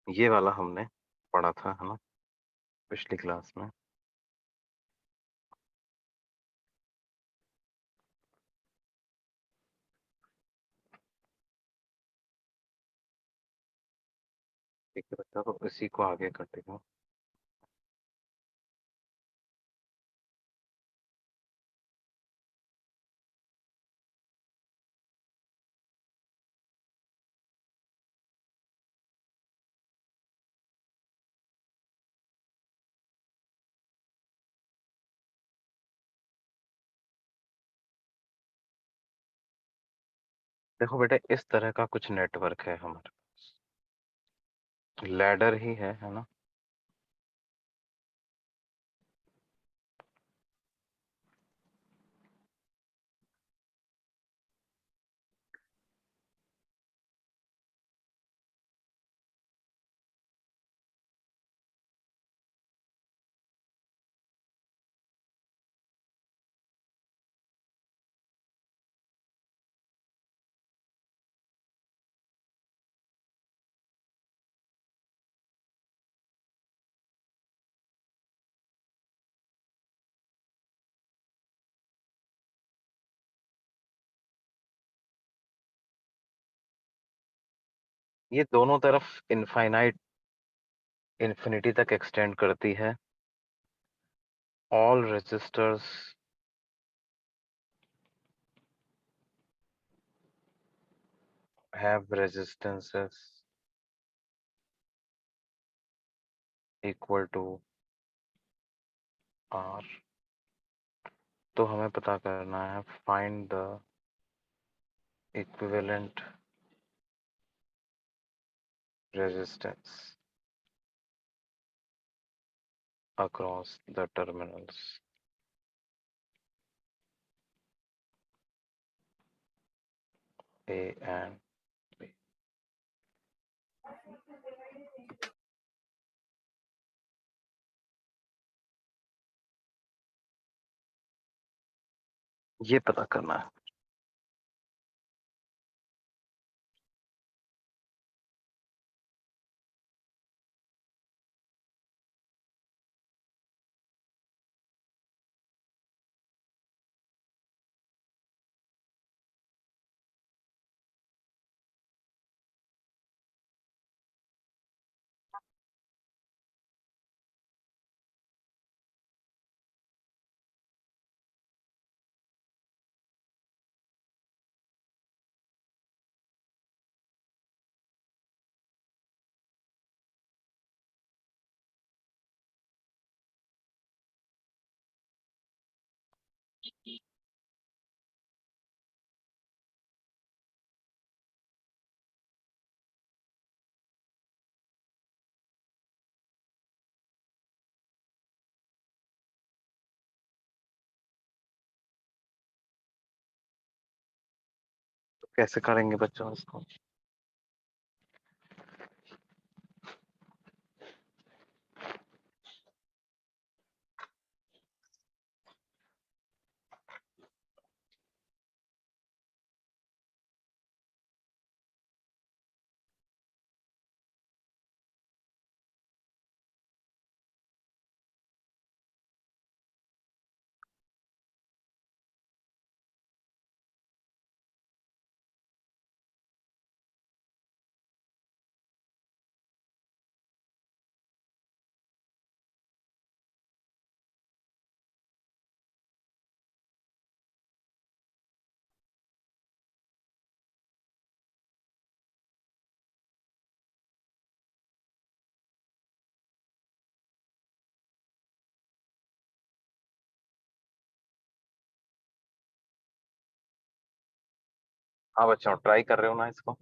ये वाला हमने पढ़ा था, है ना, पिछली क्लास में। ठीक है बच्चा, तो इसी को आगे कटेगा। देखो बेटा, इस तरह का कुछ नेटवर्क है हमारे, लैडर ही है ना। ये दोनों तरफ इनफाइनाइट, इन्फिनिटी तक एक्सटेंड करती है। All resistors have resistances equal to R. तो हमें पता करना है, find the equivalent resistance across the terminals A and B। ये पता करना है। तो कैसे करेंगे बच्चों इसको? हाँ बच्चों, ट्राई कर रहे हो ना इसको?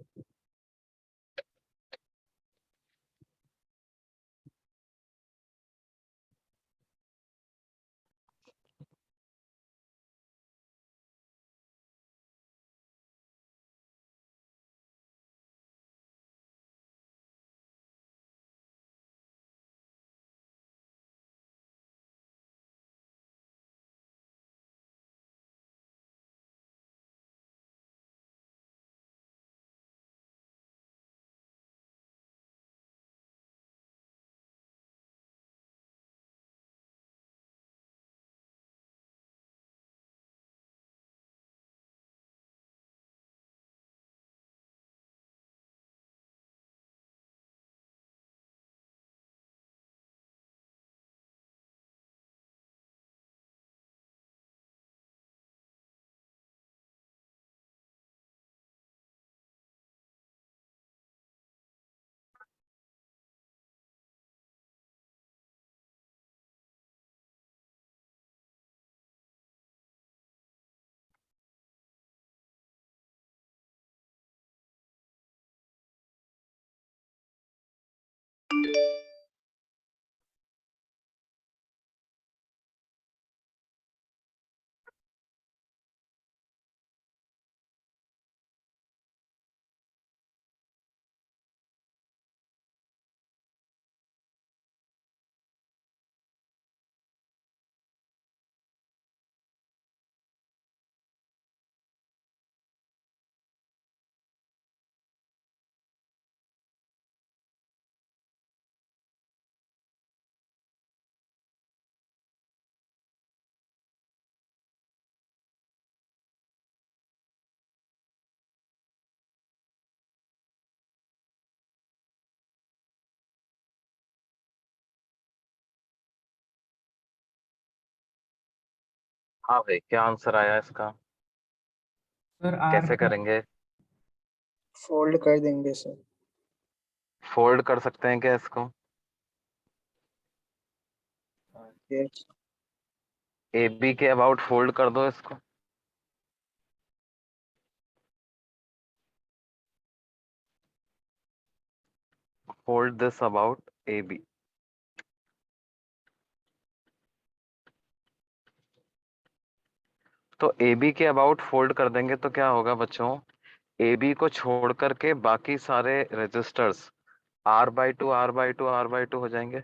हाँ भाई, क्या आंसर आया इसका? सर आर कैसे का करेंगे? फोल्ड कर देंगे सर। फोल्ड कर सकते हैं क्या इसको? यस। ए बी के अबाउट फोल्ड कर दो इसको। Fold this about A B. तो ए बी के अबाउट फोल्ड कर देंगे तो क्या होगा बच्चों? ए बी को छोड़ करके बाकी सारे resistors R by two R by two R by two हो जाएंगे।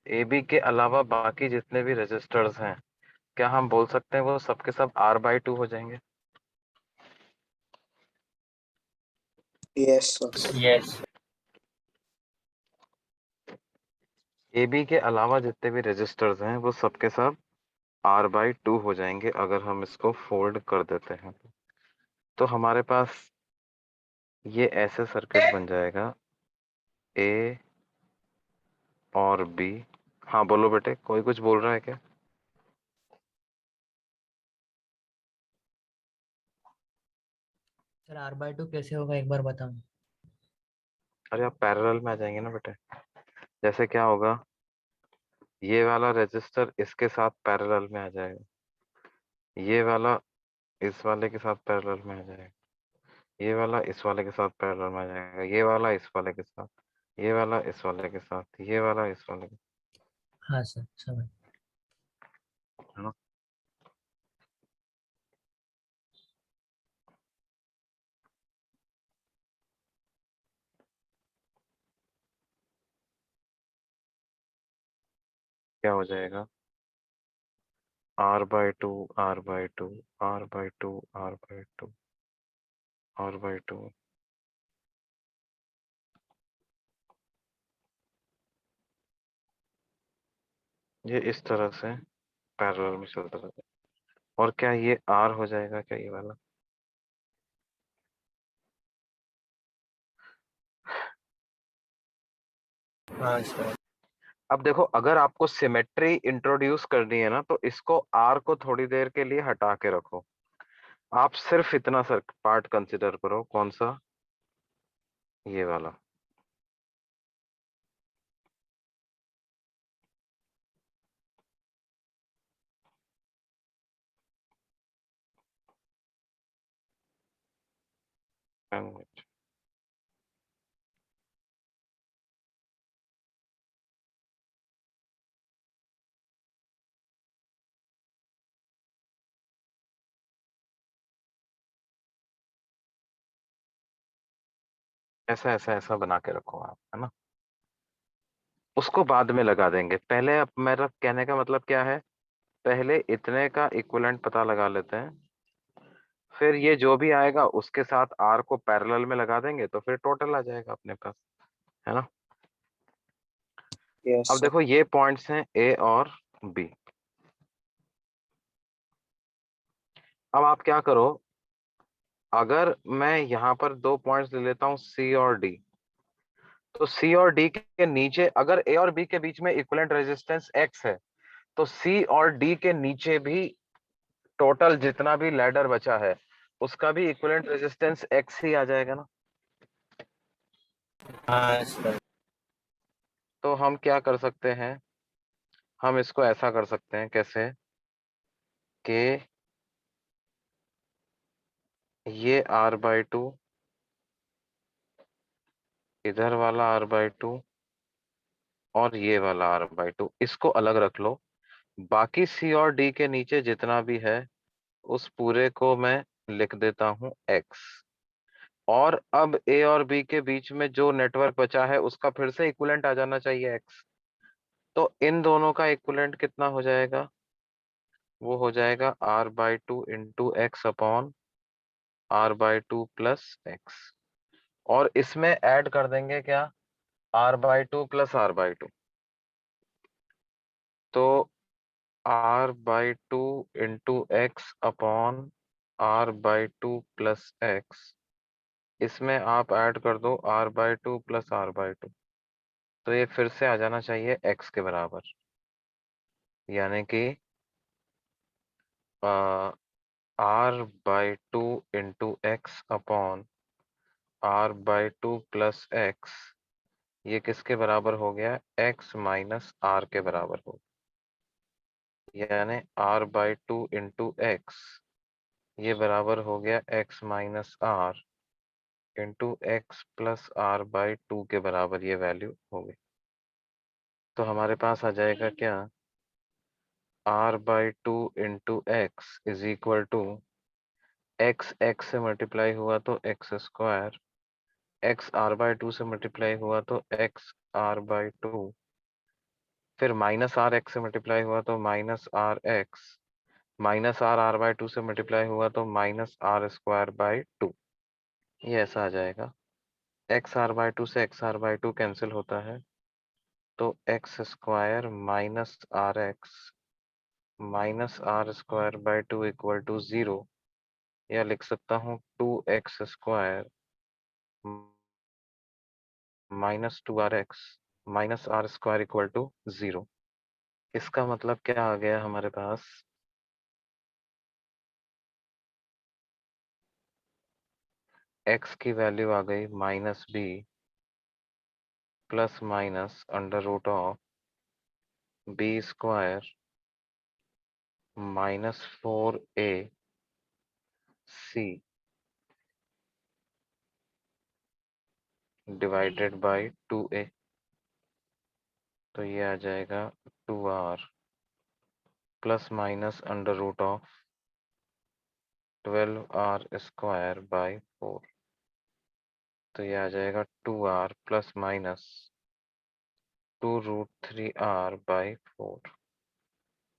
ए बी के अलावा बाकी जितने भी रेजिस्टर्स हैं, क्या हम बोल सकते हैं वो सबके सब आर बाई टू हो जाएंगे? Yes sir. Yes. A B के अलावा जितने भी रेजिस्टर्स हैं वो सबके सब आर बाई टू हो जाएंगे अगर हम इसको फोल्ड कर देते हैं। तो हमारे पास ये ऐसे सर्किट बन जाएगा, ए और बी। हाँ बोलो बेटे, कोई कुछ बोल रहा है क्या? सर आर बाई टू कैसे होगा एक बार बताओ। अरे आप पैरेलल में आ जाएंगे ना बेटे। जैसे क्या होगा, ये वाला रेजिस्टर इसके साथ पैरेलल में आ जाएगा, ये वाला इस वाले के साथ पैरेलल में आ जाएगा, ये वाला इस वाले के साथ पैरेलल में आ जाएगा, ये वाला इस वाले के साथ, ये वाला इस वाले के साथ, ये वाला इस वाले के हाँ सर समझ। साथ, है ना? क्या हो जाएगा? R by two R by two R by two R by two R by two. ये इस तरह से पैरेलल में चलता रहता है। और क्या ये आर हो जाएगा क्या ये वाला? हाँ सर। अब देखो, अगर आपको सिमेट्री इंट्रोड्यूस करनी है ना तो इसको आर को थोड़ी देर के लिए हटा के रखो। आप सिर्फ इतना सर पार्ट कंसिडर करो, कौन सा? ये वाला। ऐसा ऐसा ऐसा बना के रखो आप, है ना? उसको बाद में लगा देंगे। पहले, अब मेरा कहने का मतलब क्या है, पहले इतने का इक्विवेलेंट पता लगा लेते हैं, फिर ये जो भी आएगा उसके साथ आर को पैरेलल में लगा देंगे तो फिर टोटल आ जाएगा अपने पास, है ना? यस अब सर। देखो ये पॉइंट्स हैं ए और बी। अब आप क्या करो, अगर मैं यहाँ पर दो पॉइंट्स ले लेता हूँ सी और डी, तो सी और डी के नीचे अगर ए और बी के बीच में इक्विवेलेंट रेजिस्टेंस एक्स है, तो सी और डी के नीचे भी टोटल जितना भी लैडर बचा है उसका भी इक्विवेलेंट रेजिस्टेंस एक्स ही आ जाएगा ना? हाँ सर। तो हम क्या कर सकते हैं, हम इसको ऐसा कर सकते हैं, कैसे कि ये आर बाई टू, इधर वाला आर बाई टू और ये वाला आर बाई टू, इसको अलग रख लो। बाकी सी और डी के नीचे जितना भी है उस पूरे को मैं लिख देता हूं एक्स। और अब ए और बी के बीच में जो नेटवर्क बचा है उसका फिर से इक्विवेलेंट आ जाना चाहिए एक्स। तो इन दोनों का इक्विवेलेंट कितना हो जाएगा? वो हो जाएगा R by two into X upon R by two plus X. और इसमें ऐड कर देंगे क्या, R by two plus R by two. तो R by two into X upon R by two plus X, इसमें आप ऐड कर दो R by two plus R by two. तो ये फिर से आ जाना चाहिए x के बराबर, यानी कि r/2 into X upon r/2 plus x, ये किसके बराबर हो गया? x माइनस r के बराबर हो, यानी r/2 इंटू एक्स ये बराबर हो गया x minus r into x plus r/2 के बराबर ये वैल्यू हो गई। तो हमारे पास आ जाएगा क्या? r/2 into X is equal to x से मल्टीप्लाई हुआ तो एक्स स्क्वायर, x r/2 से मल्टीप्लाई हुआ तो x r/2, फिर माइनस r x से मल्टीप्लाई हुआ तो minus r x, minus r r/2 से मल्टीप्लाई हुआ तो माइनस r²/2। ये ऐसा आ जाएगा। x r/2 से x r/2 कैंसिल होता है, तो X square minus R X minus r²/2 equal to 0, या लिख सकता हूँ 2x² minus 2rx minus r² equal to 0। इसका मतलब क्या आ गया हमारे पास? x की वैल्यू आ गई -b plus minus under root of b² minus 4ac divided by 2a। तो ये आ जाएगा 2r plus minus under root of 12r² by 4। तो ये आ जाएगा 2r plus minus 2√3r by 4।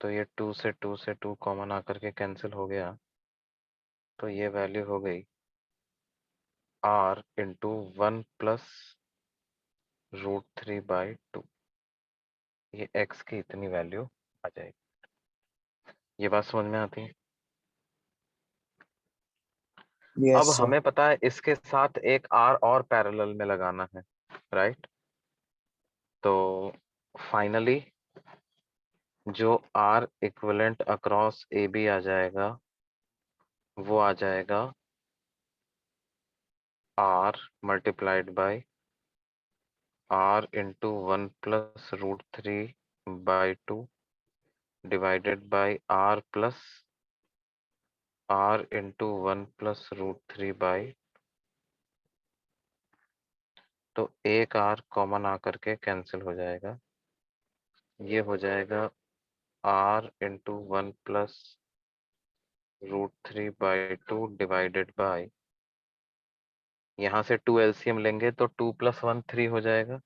तो ये 2 से 2 कॉमन आकर के कैंसिल हो गया, तो ये वैल्यू हो गई r इंटू 1 प्लस √3 बाई 2। ये x की इतनी वैल्यू आ जाएगी। ये बात समझ में आती है? अब Yes, sir. हमें पता है इसके साथ एक r और पैरेलल में लगाना है, राइट? तो फाइनली जो r equivalent across A B आ जाएगा वो आ जाएगा r multiplied by r into 1 plus √3 by 2 divided by r plus r into 1 plus √3 by, तो एक r कॉमन आकर के कैंसिल हो जाएगा। ये हो जाएगा r into 1 plus √3 by 2 divided by, यहाँ से 2 एलसीएम लेंगे तो 2 प्लस 1 3 हो जाएगा,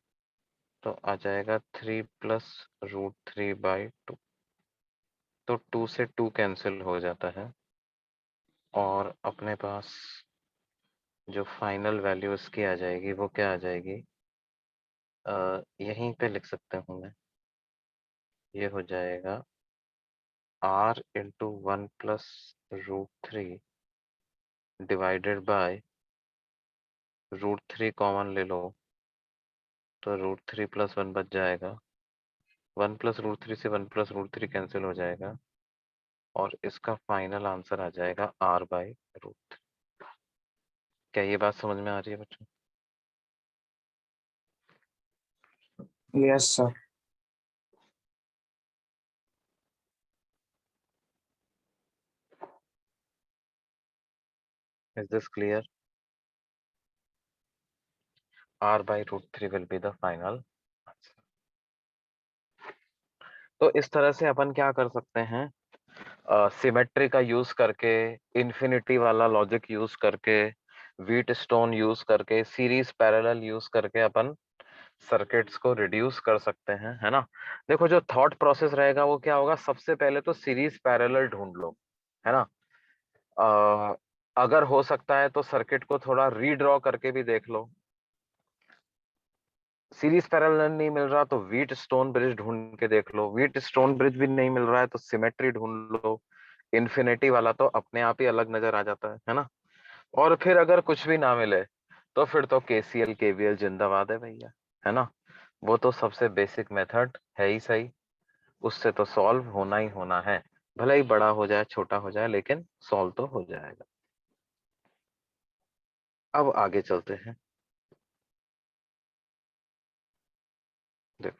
तो आ जाएगा 3 प्लस √3 बाई 2। तो 2 से 2 कैंसिल हो जाता है और अपने पास जो फाइनल वैल्यू इसकी आ जाएगी वो क्या आ जाएगी? यहीं पे लिख सकता हूँ मैं। ये हो जाएगा r into 1 plus √3 divided by √3 common ले लो तो √3 प्लस 1 बच जाएगा, 1 प्लस √3 से 1 प्लस √3 कैंसिल हो जाएगा और इसका फाइनल आंसर आ जाएगा r/√3। क्या ये बात समझ में आ रही है बच्चों? Yes, sir. Is this clear? r/√3 will be the final answer. तो इस तरह से अपन क्या कर सकते हैं? सिमेट्री का यूज करके, इन्फिनिटी वाला लॉजिक यूज करके, व्हीटस्टोन यूज करके, सीरीज पैरेलल यूज करके अपन सर्किट्स को रिड्यूस कर सकते हैं, है ना? देखो जो थॉट प्रोसेस रहेगा वो क्या होगा, सबसे पहले तो सीरीज पैरेलल ढूंढ लो, है ना? अगर हो सकता है तो सर्किट को थोड़ा रीड्रॉ करके भी देख लो। सीरीज पैरेलल नहीं मिल रहा तो व्हीट स्टोन ब्रिज ढूंढ के देख लो, व्हीट स्टोन ब्रिज भी नहीं मिल रहा है तो सिमेट्री ढूंढ लो। इन्फिनिटी वाला तो अपने आप ही अलग नजर आ जाता है ना? और फिर अगर कुछ भी ना मिले तो फिर तो केसीएल केवीएल जिंदाबाद है भैया, है ना? वो तो सबसे बेसिक मेथड है ही सही, उससे तो सॉल्व होना ही होना है, भले ही बड़ा हो जाए छोटा हो जाए लेकिन सॉल्व तो हो जाएगा। अब आगे चलते हैं। देखो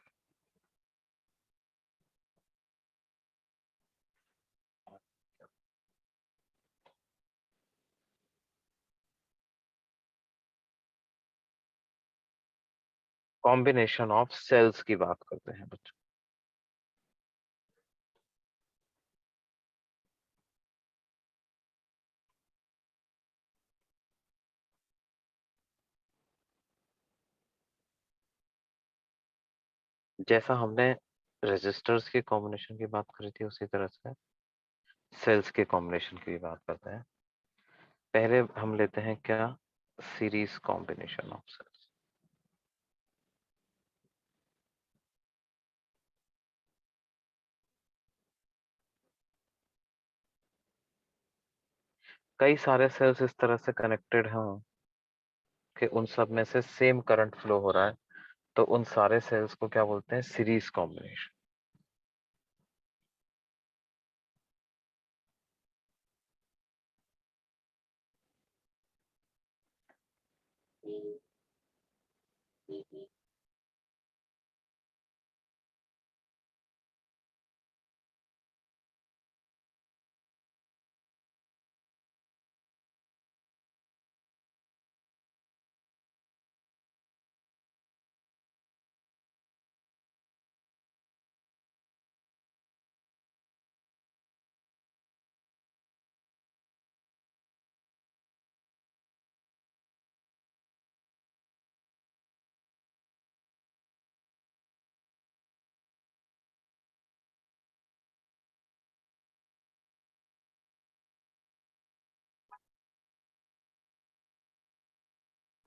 कॉम्बिनेशन ऑफ सेल्स की बात करते हैं बच्चों। जैसा हमने रजिस्टर्स के कॉम्बिनेशन की बात करी थी उसी तरह से सेल्स के कॉम्बिनेशन की भी बात करते हैं। पहले हम लेते हैं क्या, सीरीज कॉम्बिनेशन ऑफ सेल्स। कई सारे सेल्स इस तरह से कनेक्टेड हैं कि उन सब में से सेम करंट फ्लो हो रहा है, तो उन सारे सेल्स को क्या बोलते हैं, series combination.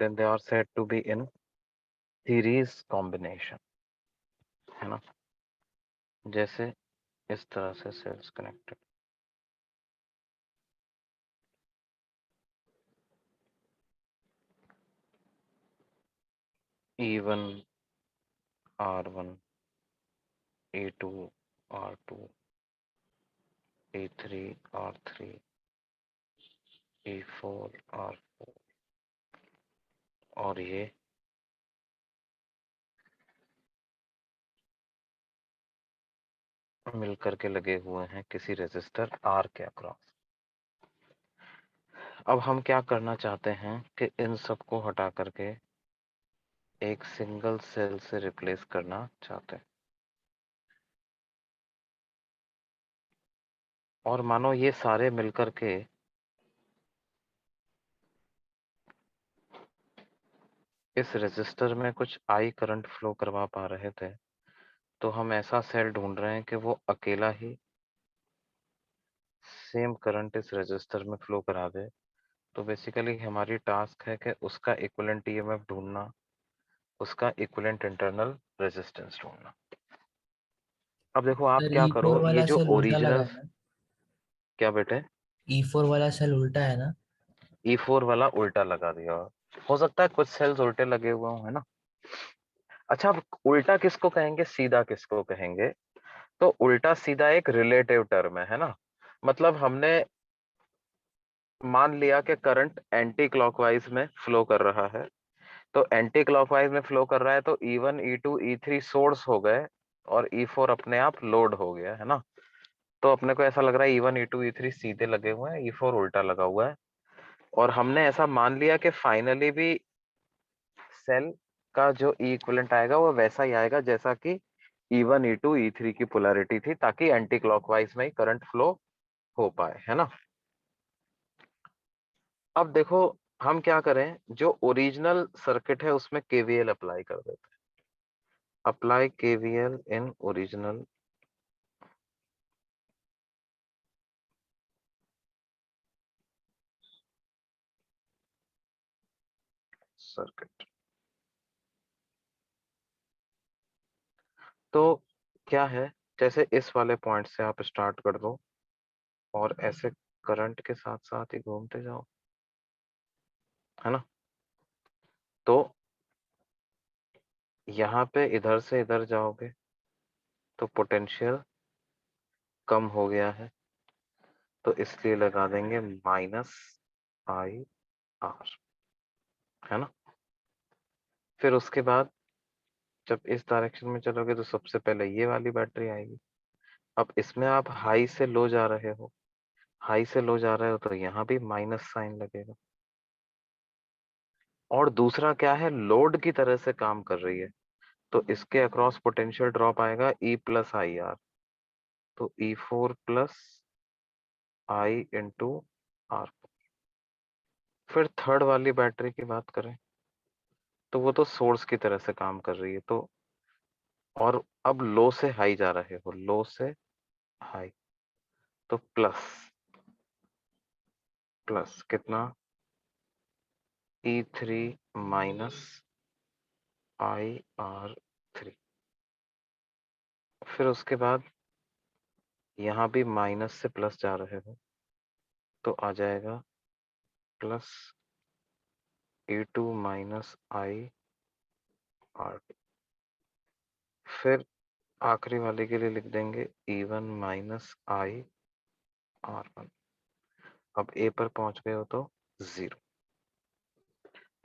Then they are said to be in series combination, है ना। जैसे इस तरह से sales connected, E1 R1, E2 R2, E3 R3, E4 R4, और ये मिलकर के लगे हुए हैं किसी रेजिस्टर R के अक्रॉस। अब हम क्या करना चाहते हैं कि इन सबको हटा करके एक सिंगल सेल से रिप्लेस करना चाहते हैं। और मानो ये सारे मिलकर के इस रेजिस्टर में कुछ I करंट फ्लो करवा पा रहे थे, तो हम ऐसा सेल ढूंढ रहे हैं कि वो अकेला ही सेम करंट इस रेजिस्टर में फ्लो करा दे। तो बेसिकली हमारी टास्क है कि उसका इक्विवेलेंट ईएमएफ ढूंढना, उसका इक्विवेलेंट इंटरनल रेजिस्टेंस ढूंढना। अब देखो आप सर क्या E4 करो, ये वाला जो सेल उल्टा लगा ओरिजिनल, है ना? क्या बेटे, E4 वाला सेल उल्टा है ना? E4 वाला उल्टा लगा दिया, हो सकता है कुछ सेल्स उल्टे लगे हुए हों, है ना। अच्छा, अब उल्टा किसको कहेंगे, सीधा किसको कहेंगे? तो उल्टा सीधा एक रिलेटिव टर्म है ना। मतलब हमने मान लिया कि करंट एंटी क्लॉकवाइज में फ्लो कर रहा है, तो एंटी क्लॉकवाइज में फ्लो कर रहा है तो E1 E2 E3 सोर्स हो गए और E4 अपने आप लोड हो गया, है ना। तो अपने को ऐसा लग रहा है E1 E2 E3 सीधे लगे हुए हैं, E4 उल्टा लगा हुआ है। और हमने ऐसा मान लिया कि फाइनली भी सेल का जो ई इक्विवेलेंट आएगा वो वैसा ही आएगा जैसा कि E1 E2 E3 की पोलैरिटी थी, ताकि एंटी क्लॉकवाइज में ही करंट फ्लो हो पाए, है ना। अब देखो हम क्या करें, जो ओरिजिनल सर्किट है उसमें केवीएल अप्लाई कर देते हैं। Apply KVL in original circuit. तो क्या है, जैसे इस वाले पॉइंट से आप स्टार्ट कर दो और ऐसे करंट के साथ साथ ही घूमते जाओ, है ना। तो यहाँ पे इधर से इधर जाओगे तो पोटेंशियल कम हो गया है, तो इसलिए लगा देंगे माइनस आई आर, है ना। फिर उसके बाद जब इस डायरेक्शन में चलोगे तो सबसे पहले ये वाली बैटरी आएगी। अब इसमें आप हाई से लो जा रहे हो, हाई से लो जा रहे हो तो यहाँ भी माइनस साइन लगेगा। और दूसरा क्या है, लोड की तरह से काम कर रही है, तो इसके अक्रॉस पोटेंशियल ड्रॉप आएगा ई प्लस आई आर, तो E four plus I into R. फिर थर्ड वाली बैटरी की बात करें तो वो तो सोर्स की तरह से काम कर रही है, तो और अब लो से हाई जा रहे हो, लो से हाई, तो प्लस प्लस कितना, ई three minus I are three. फिर उसके बाद यहाँ भी माइनस से प्लस जा रहे हो, तो आ जाएगा plus E two minus I R two. फिर आखिरी वाले के लिए लिख देंगे E one minus I R one. अब ए पर पहुंच गए हो तो 0।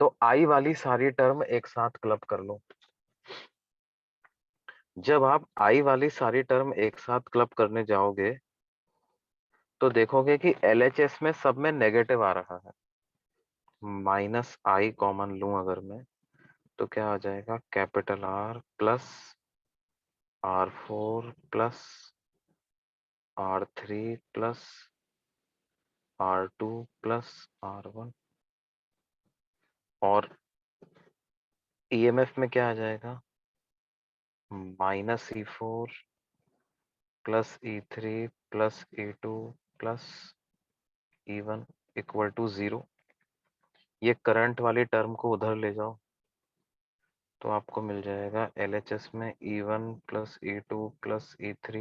तो आई वाली सारी टर्म एक साथ क्लब कर लो। जब आप आई वाली सारी टर्म एक साथ क्लब करने जाओगे तो देखोगे कि एलएचएस में सब में नेगेटिव आ रहा है। माइनस आई कॉमन लूं अगर मैं, तो क्या आ जाएगा, capital R plus R four plus R three plus R two plus R one. और ईएमएफ में क्या आ जाएगा, minus E four plus E three plus E two plus E one equal to 0। ये करंट वाली टर्म को उधर ले जाओ तो आपको मिल जाएगा एलएचएस में E one plus E two plus E three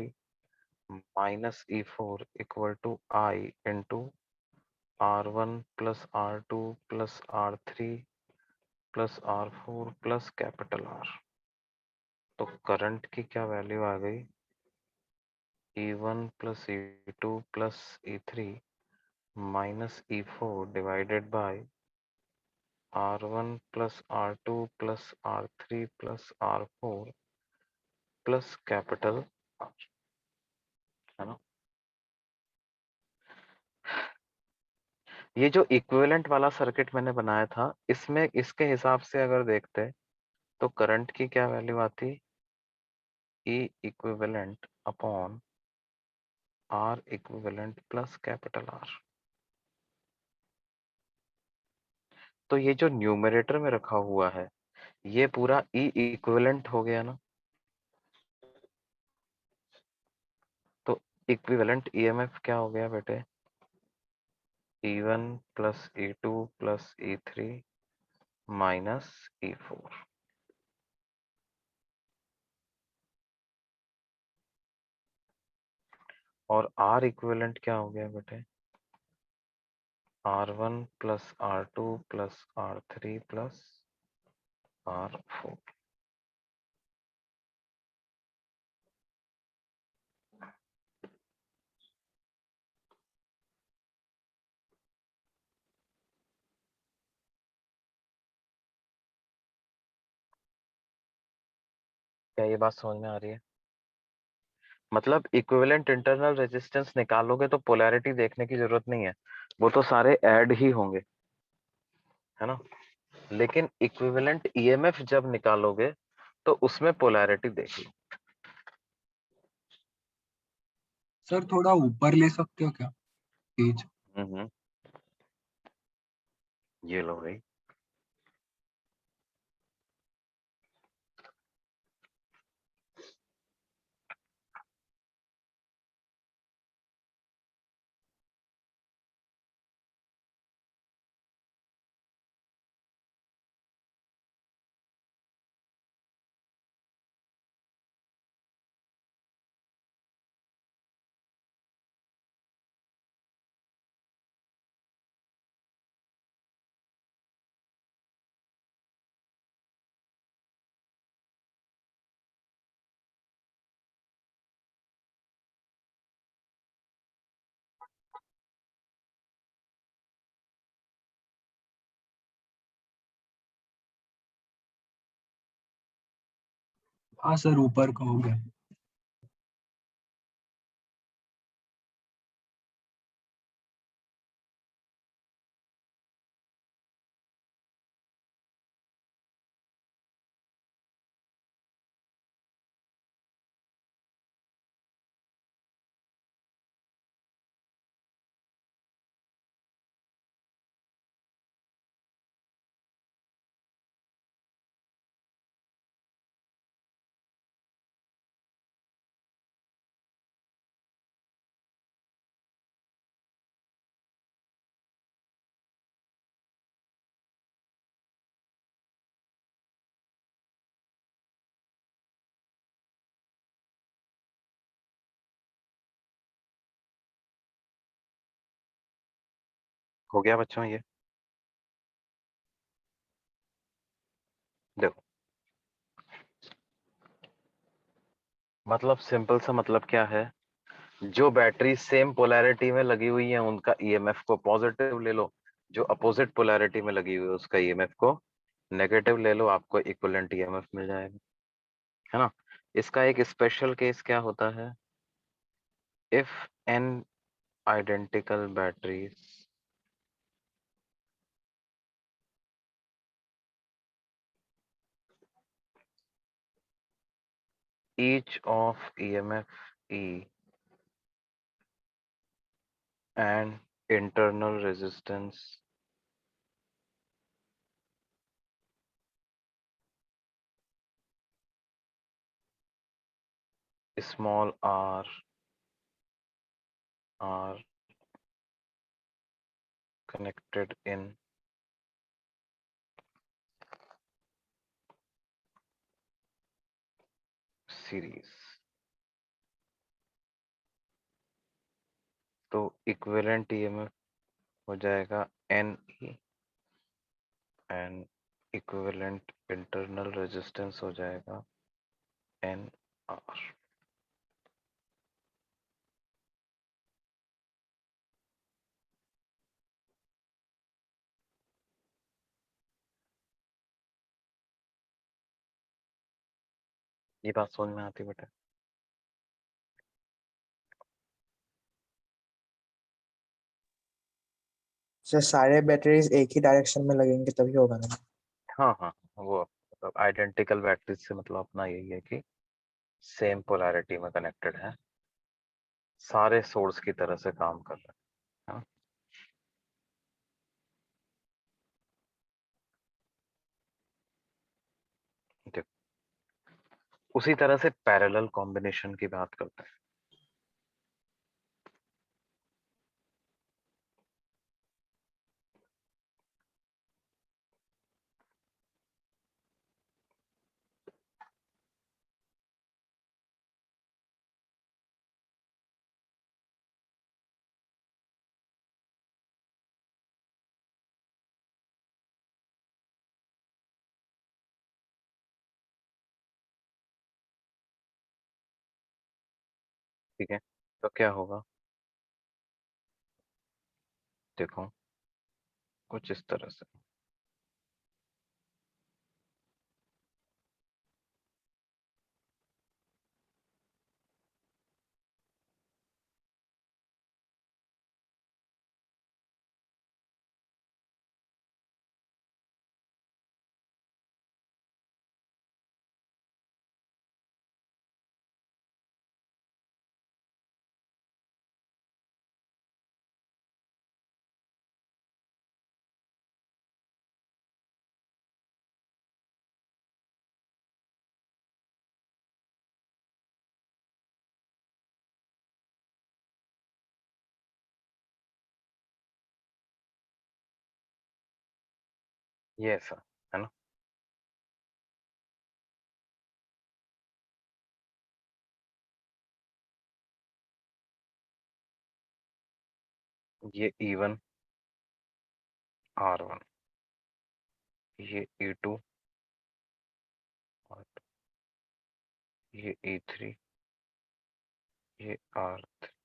minus E four equal to I into R one plus R two plus R three plus R four plus capital R. तो current की क्या value आ गई, E one plus E two plus E three minus E four divided by R one plus R two plus R three plus R four plus capital R, है ना। ये जो equivalent वाला सर्किट मैंने बनाया था, इसमें इसके हिसाब से अगर देखते तो करंट की क्या वैल्यू आती, E equivalent upon R equivalent plus capital R. तो ये जो न्यूमरेटर में रखा हुआ है ये पूरा ई इक्विवेलेंट हो गया ना। तो इक्विवेलेंट ईएमएफ क्या हो गया बेटे, E one plus E two plus E three minus E four. और आर इक्विवेलेंट क्या हो गया बेटे, R one plus R two plus R three plus R four. क्या ये बात समझ में आ रही है? मतलब इक्विवेलेंट इंटरनल रेजिस्टेंस निकालोगे तो पोलैरिटी देखने की जरूरत नहीं है, वो तो सारे ऐड ही होंगे, है ना। लेकिन इक्विवेलेंट ईएमएफ जब निकालोगे तो उसमें पोलैरिटी देख लो। सर थोड़ा ऊपर ले सकते हो क्या पेज? हम्म, ये लो भाई। हाँ सर, ऊपर का हो गया। हो गया बच्चों ये? देखो, मतलब सिंपल सा मतलब क्या है, जो बैटरी सेम पोलैरिटी में लगी हुई है उनका ईएमएफ को पॉजिटिव ले लो, जो अपोजिट पोलैरिटी में लगी हुई है उसका ईएमएफ को नेगेटिव ले लो, आपको इक्विवेलेंट ईएमएफ मिल जाएगा, है ना। इसका एक स्पेशल केस क्या होता है, if N identical batteries each of EMF E and internal resistance small r are connected in series, तो इक्विवेलेंट ईएमएफ हो जाएगा N E and equivalent internal resistance हो जाएगा एन आर। ये बात समझ में आती बेटा? सर सारे बैटरीज एक ही डायरेक्शन में लगेंगे तभी होगा ना? हाँ हाँ, वो मतलब आइडेंटिकल बैटरी से मतलब अपना यही है कि सेम पोलैरिटी में कनेक्टेड है, सारे सोर्स की तरह से काम कर रहे हैं, हाँ? देखो, उसी तरह से पैरेलल कॉम्बिनेशन की बात करते हैं। ठीक है, तो क्या होगा, देखो कुछ इस तरह से। ये ऐसा है ना, ये E1 R1, ये E2 और ये E3, ये R3।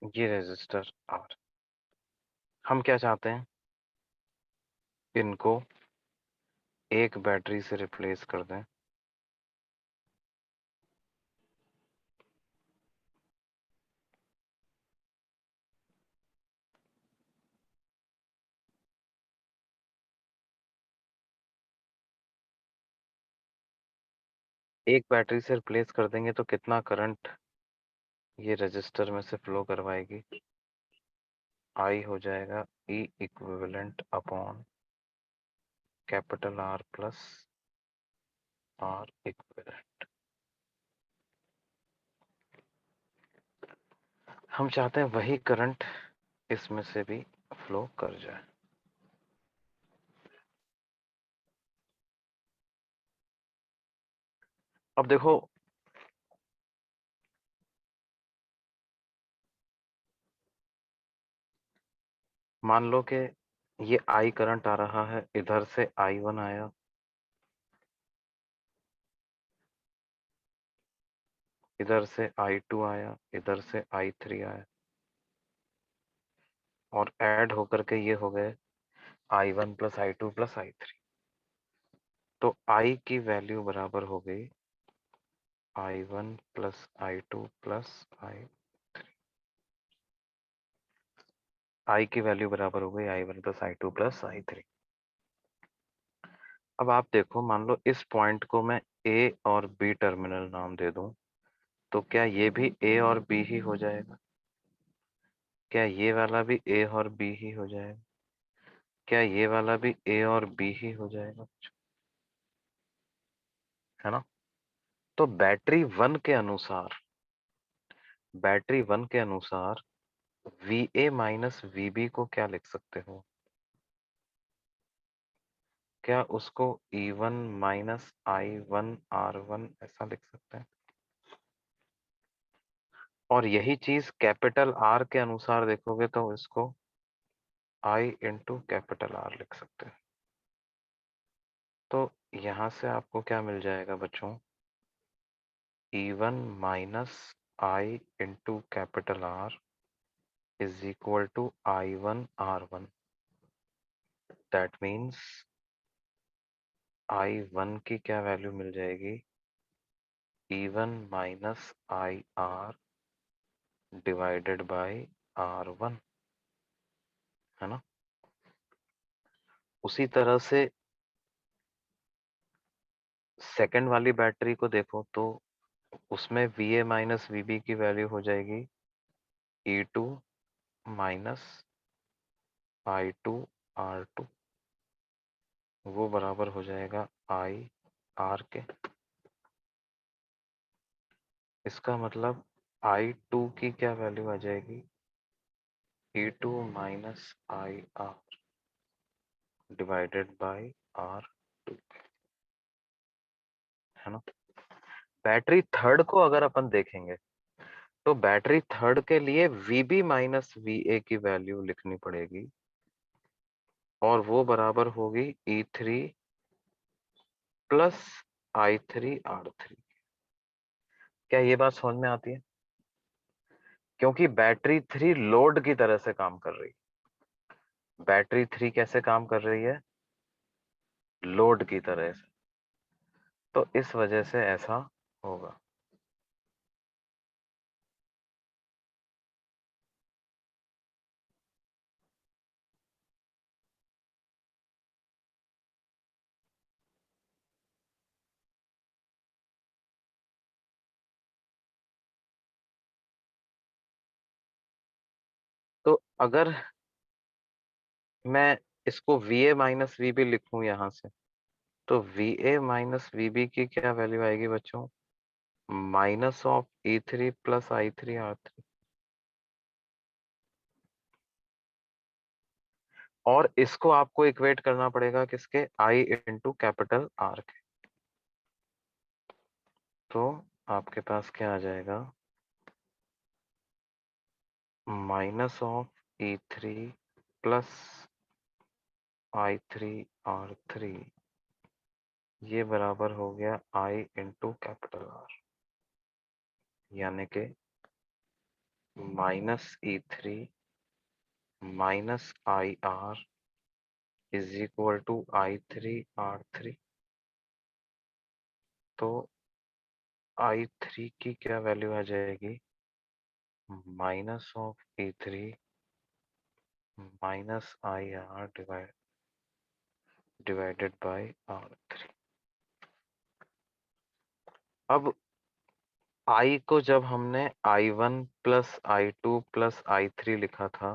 ये रेजिस्टर आर, हम क्या चाहते हैं, इनको एक बैटरी से रिप्लेस कर दें। एक बैटरी से रिप्लेस कर देंगे तो कितना करंट ये रजिस्टर में से फ्लो करवाएगी, आई हो जाएगा E equivalent upon capital R plus R equivalent. हम चाहते हैं वही करंट इसमें से भी फ्लो कर जाए। अब देखो, मान लो कि ये आई करंट आ रहा है, इधर से I1 आया, इधर से I2 आया, इधर से I3 आया, और ऐड होकर के ये हो गए I1 plus I2 plus I3। तो I की वैल्यू बराबर हो गई I1 plus I2 plus I की वैल्यू बराबर हो गई I1 plus I2 plus I3। अब आप देखो, मान लो इस पॉइंट को मैं A और B टर्मिनल नाम दे दूं, तो क्या ये भी A और B ही हो जाएगा? क्या ये वाला भी A और B ही हो जाएगा? क्या ये वाला भी A और B ही हो जाएगा? है ना? तो बैटरी वन के अनुसार VA माइनस VB को क्या लिख सकते हो? क्या उसको E1 माइनस I1 R1 ऐसा लिख सकते हैं? और यही चीज कैपिटल R के अनुसार देखोगे तो इसको I इंटू कैपिटल R लिख सकते हैं। तो यहां से आपको क्या मिल जाएगा बच्चों? E1 minus I into capital R is equal to I1 R1। That means I1 की क्या वैल्यू मिल जाएगी? E1 minus IR divided bye R1, है ना? उसी तरह से सेकंड वाली बैटरी को देखो तो उसमें VA माइनस VB की वैल्यू हो जाएगी E2 माइनस I2 R2, वो बराबर हो जाएगा IR के। इसका मतलब I2 की क्या वैल्यू आ जाएगी? E2 minus IR divided bye R2, है ना? बैटरी थर्ड को अगर अपन देखेंगे तो बैटरी थर्ड के लिए VB माइनस VA की वैल्यू लिखनी पड़ेगी, और वो बराबर होगी E3 प्लस I3 R3। क्या ये बात समझ में आती है? क्योंकि बैटरी 3 लोड की तरह से काम कर रही है। बैटरी 3 कैसे काम कर रही है? लोड की तरह से। तो इस वजह से ऐसा होगा। तो अगर मैं इसको VA माइनस VB लिखूं यहां से, तो VA माइनस VB की क्या वैल्यू आएगी बच्चों? Minus of E3 plus I3 R3। और इसको आपको इक्वेट करना पड़ेगा किसके? I इंटू कैपिटल R के। तो आपके पास क्या आ जाएगा? Minus of E3 plus I3 R3, ये बराबर हो गया I इंटू कैपिटल R, यानी के minus E3 minus IR is equal to I3 R3। तो I3 की क्या वैल्यू आ जाएगी? Minus of E3 minus IR divided by R3। अब I को जब हमने I1 plus I2 plus I3 लिखा था,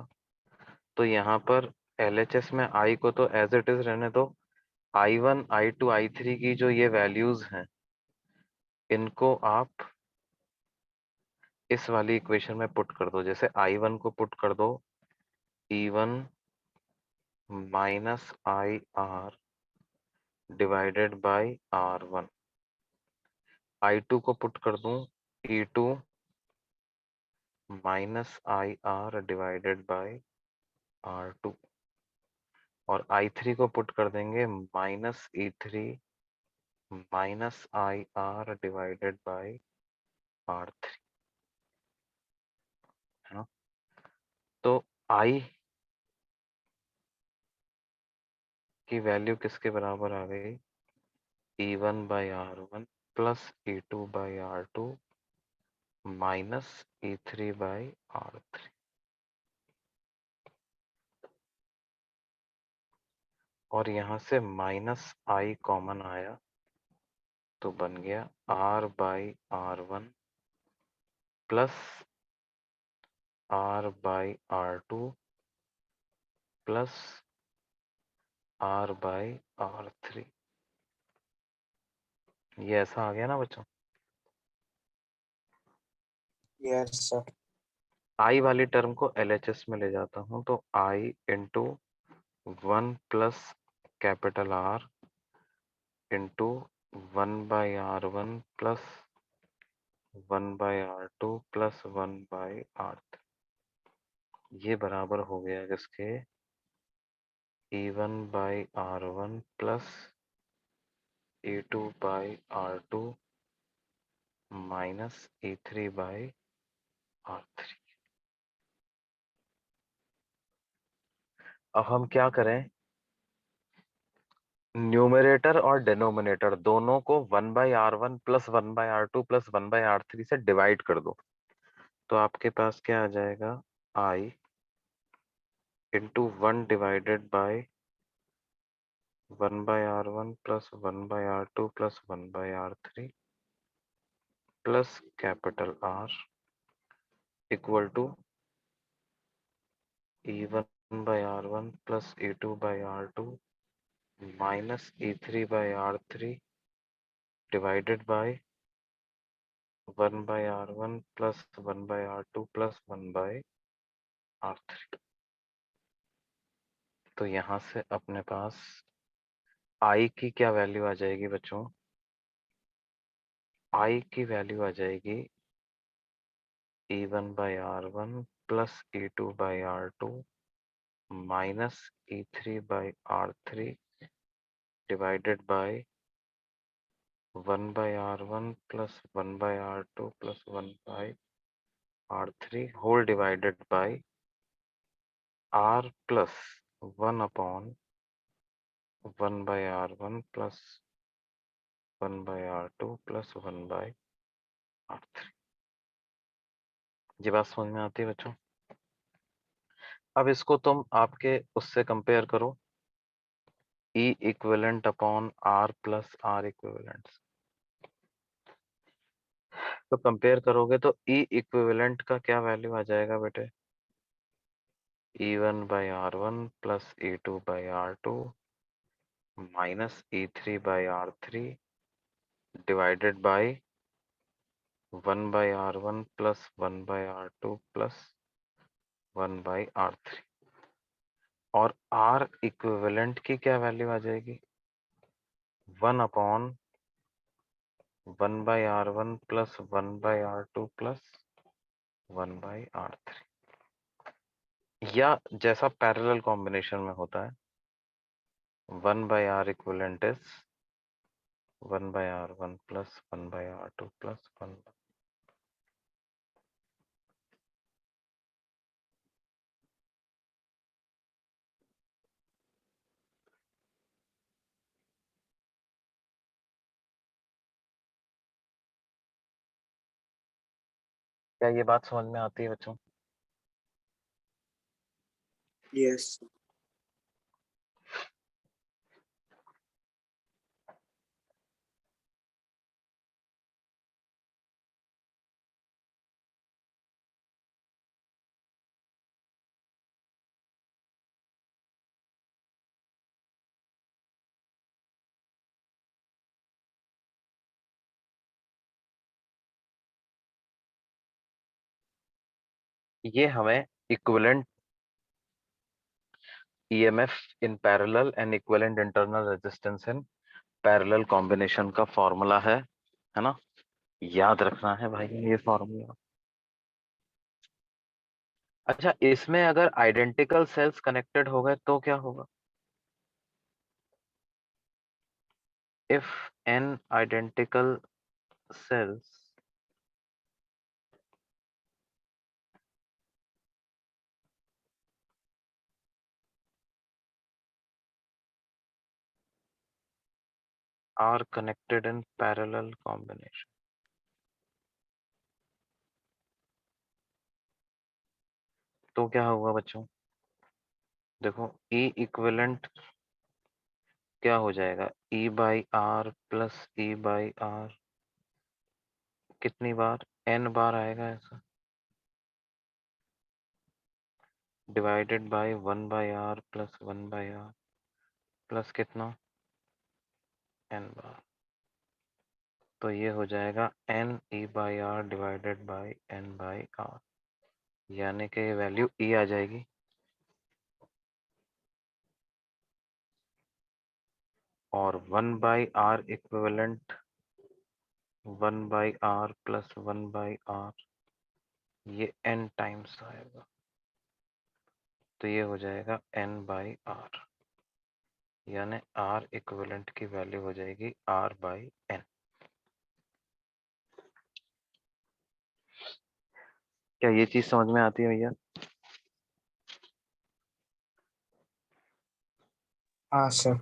तो यहाँ पर LHS में I को तो एज इट इज रहने दो। I1 I2 I3 की जो ये वैल्यूज हैं, इनको आप इस वाली इक्वेशन में पुट कर दो। जैसे I1 को पुट कर दो E1 minus IR divided bye R1। I2 को पुट कर दूं E2 minus IR divided bye R2। और I3 को पुट कर देंगे minus E3 minus IR divided by R3, है ना। तो I की वैल्यू किसके बराबर आ गई? E1 by R1 plus E2 by R2 minus E3 by R3। और यहाँ से माइनस I कॉमन आया तो बन गया R by R1 plus R by R2 plus R by R3। ये ऐसा आ गया ना बच्चों। Yes sir. I वाली टर्म को LHS में ले जाता हूँ तो I into 1 plus capital R into 1 by R1 plus 1 by R2 plus 1 by R3, ये बराबर हो गया जिसके E1 by R1 plus E2 by R2 minus E3 by R3। अब हम क्या करें, न्यूमरेटर और डिनोमिनेटर दोनों को 1 by R1 plus 1 by R2 plus 1 by R3 से डिवाइड कर दो। तो आपके पास क्या आ जाएगा, I into 1 divided by 1 by R1 plus 1 by R2 plus 1 by R3 plus capital R equal to E1 by R1 plus E2 by R2 minus E3 by R3 divided by 1 by R1 plus 1 by R2 plus 1 by R3। तो यहाँ से अपने पास I की क्या value आ जाएगी बच्चों? I की वैल्यू आ जाएगी E1 by R1 plus E2 by R2 minus E3 by R3 divided by 1 by R1 plus 1 by R2 plus 1 by R3 whole divided by R plus 1 upon 1 by R1 plus 1 by R2 plus 1 by R3। ये बात समझ में आती है बच्चों? अब इसको तुम आपके उससे कंपेयर करो, E equivalent upon R plus R equivalent. तो कंपेयर करोगे तो E इक्विवेलेंट का क्या वैल्यू आ जाएगा बेटे? E1 by R1 plus E2 by R2 minus E3 by R3 divided by 1 by R1 plus 1 by R2 plus 1 by R3। और R equivalent की क्या वैल्यू आ जाएगी? 1 upon 1 by R1 plus 1 by R2 plus 1 by R3, या जैसा parallel combination में होता है 1 by R equivalent is 1 by R1 plus 1 by R2 plus 1 क्या ये बात समझ में आती है बच्चों? यस। ये हमें equivalent EMF in parallel and equivalent internal resistance in parallel combination का फॉर्मूला है ना? याद रखना है भाई ये फॉर्मूला। अच्छा, इसमें अगर आइडेंटिकल सेल्स कनेक्टेड हो गए तो क्या होगा? If N identical cells are connected in parallel combination, तो क्या होगा बच्चों? देखो E इक्विवेलेंट क्या हो जाएगा? E by R plus E by R कितनी बार? n बार आएगा ऐसा, divided by 1 by R plus 1 by R plus कितना? n बार। तो ये हो जाएगा n E by R divided by n by R, यानी कि ये वैल्यू E आ जाएगी। और 1 by R equivalent 1 by R plus 1 by R, ये n टाइम्स आएगा, तो ये हो जाएगा n बाई आर, यानी r इक्विवेलेंट की वैल्यू हो जाएगी r बाई n। क्या ये चीज समझ में आती है भैया? हाँ सर।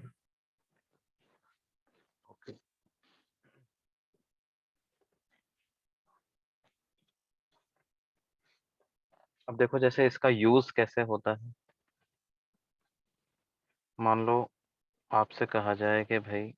अब देखो जैसे इसका यूज कैसे होता है। मान लो आपसे कहा जाए कि भाई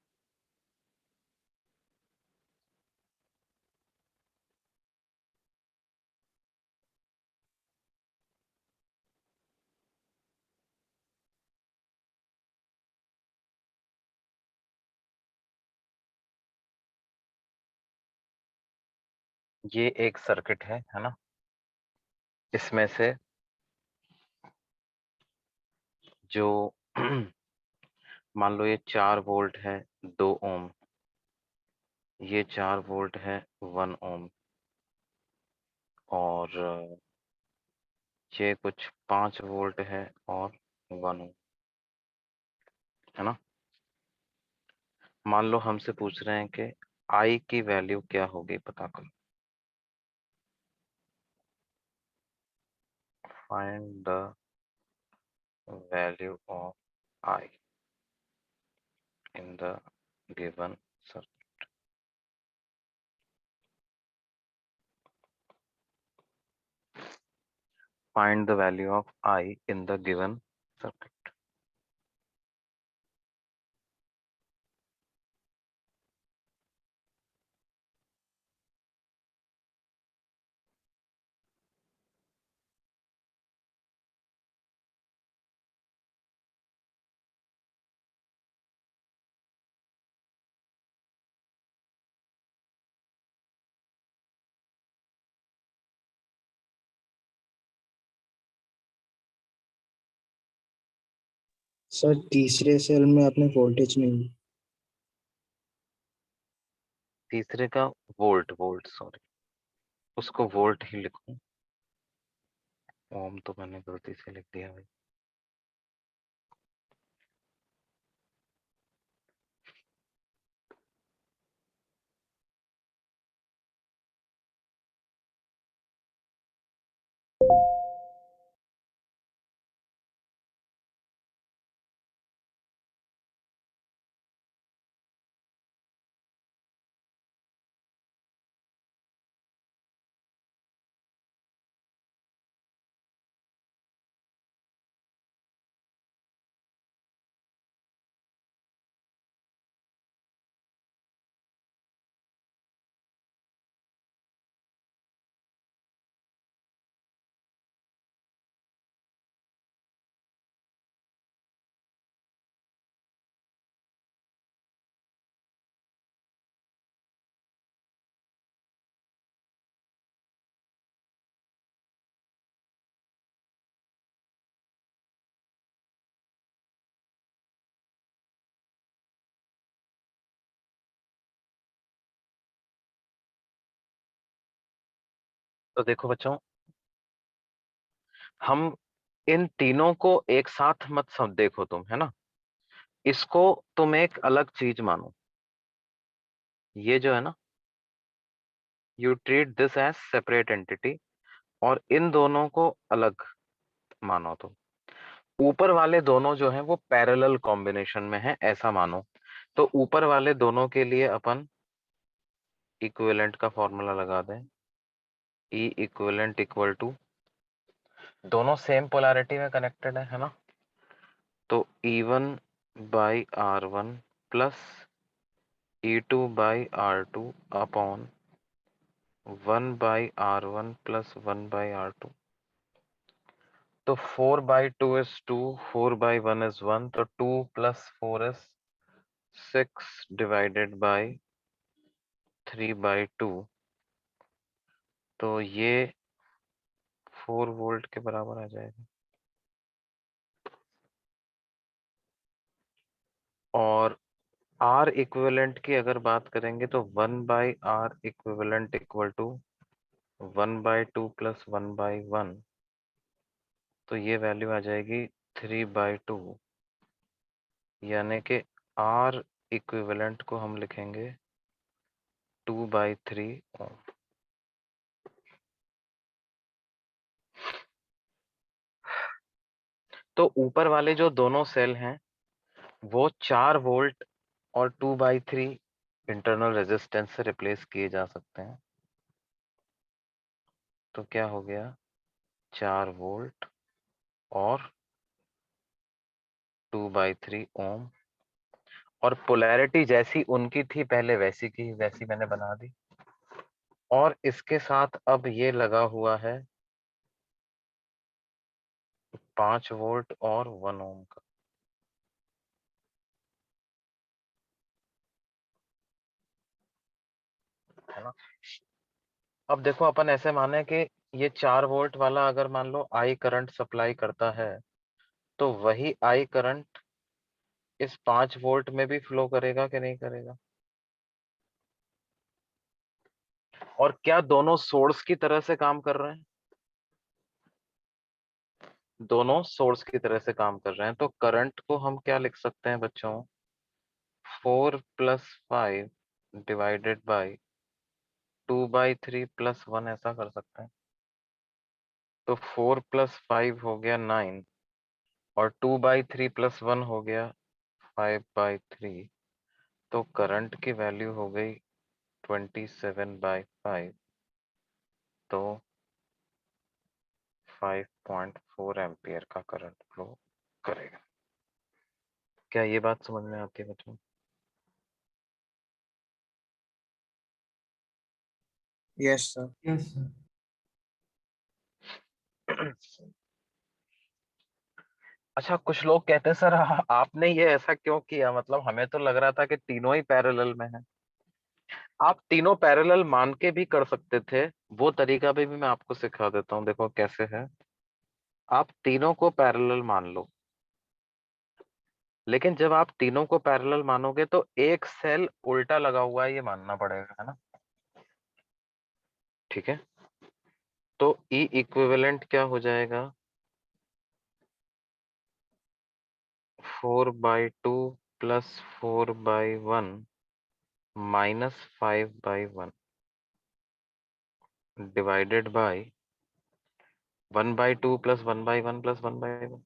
ये एक सर्किट है ना? इसमें से जो मान लो ये 4 वोल्ट है 2 ओम, ये 4 वोल्ट है 1 ओम, और ये कुछ 5 वोल्ट है और 1 ओम, है ना? मान लो हमसे पूछ रहे हैं कि I की वैल्यू क्या होगी, पता करो। Find the value of I in the given circuit. Find the value of I in the given circuit. Sir तीसरे सेल में आपने वोल्टेज नहीं। तीसरे का वोल्ट, सॉरी, उसको वोल्ट ही लिखूं। ओम तो मैंने गलती से लिख दिया भाई। तो देखो बच्चों, हम इन तीनों को एक साथ मत सब देखो तुम, है ना। इसको तुम एक अलग चीज मानो। ये जो है ना, you treat this as separate entity, और इन दोनों को अलग मानो तुम। ऊपर वाले दोनों जो हैं वो पैरेलल कॉम्बिनेशन में है, ऐसा मानो। तो ऊपर वाले दोनों के लिए अपन इक्विवेलेंट का फॉर्मूला लगा दें। ई इक्विवेलेंट इक्वल टू, दोनों सेम पोलैरिटी में कनेक्टेड है ना। तो E1 by R1 plus E2 by R2 upon 1 by R1 plus 1 by R2। तो 4 बाई 2 इज 2, 4 बाई 1 इज 1, तो 2 plus 4 is 6 divided by 3 by 2। तो ये 4 वोल्ट के बराबर आ जाएगा। और R इक्विवेलेंट की अगर बात करेंगे तो 1 by R equivalent equal to 1 by 2 plus 1 by 1। तो ये वैल्यू आ जाएगी 3 बाई 2, यानी कि R इक्विवेलेंट को हम लिखेंगे 2 बाई 3 ओम। तो ऊपर वाले जो दोनों सेल हैं वो 4 वोल्ट और 2 बाई 3 इंटरनल रेजिस्टेंस से रिप्लेस किए जा सकते हैं। तो क्या हो गया, 4 वोल्ट और 2 बाई 3 ओम। और पोलैरिटी जैसी उनकी थी पहले वैसी की वैसी मैंने बना दी। और इसके साथ अब ये लगा हुआ है 5 वोल्ट और 1 ओम का, है ना। अब देखो अपन ऐसे माने कि ये 4 वोल्ट वाला अगर मान लो आई करंट सप्लाई करता है, तो वही आई करंट इस 5 वोल्ट में भी फ्लो करेगा कि नहीं करेगा। और क्या दोनों सोर्स की तरह से काम कर रहे हैं, दोनों सोर्स की तरह से काम कर रहे हैं। तो करंट को हम क्या लिख सकते हैं बच्चों, 4 plus 5 divided by 2 by 3 plus 1, ऐसा कर सकते हैं। तो 4 प्लस 5 हो गया 9, और 2 बाई 3 प्लस 1 हो गया 5 बाई 3। तो करंट की वैल्यू हो गई 27 बाई 5। तो 5.4 एम्पियर का करंट फ्लो करेगा। क्या ये बात समझ में आती है बच्चों? Yes sir. Yes sir. अच्छा, कुछ लोग कहते हैं सर आपने ये ऐसा क्यों किया, मतलब हमें तो लग रहा था कि तीनों ही पैरेलल में है। आप तीनों पैरेलल मान के भी कर सकते थे, वो तरीका भी मैं आपको सिखा देता हूँ। देखो कैसे है। आप तीनों को पैरेलल मान लो, लेकिन जब आप तीनों को पैरेलल मानोगे तो एक सेल उल्टा लगा हुआ है ये मानना पड़ेगा, है ना। ठीक है, तो ई इक्विवेलेंट क्या हो जाएगा, 4 by 2 plus 4 by 1 minus 5 by 1 divided by 1 by 2 plus 1 by 1 plus 1 by 1।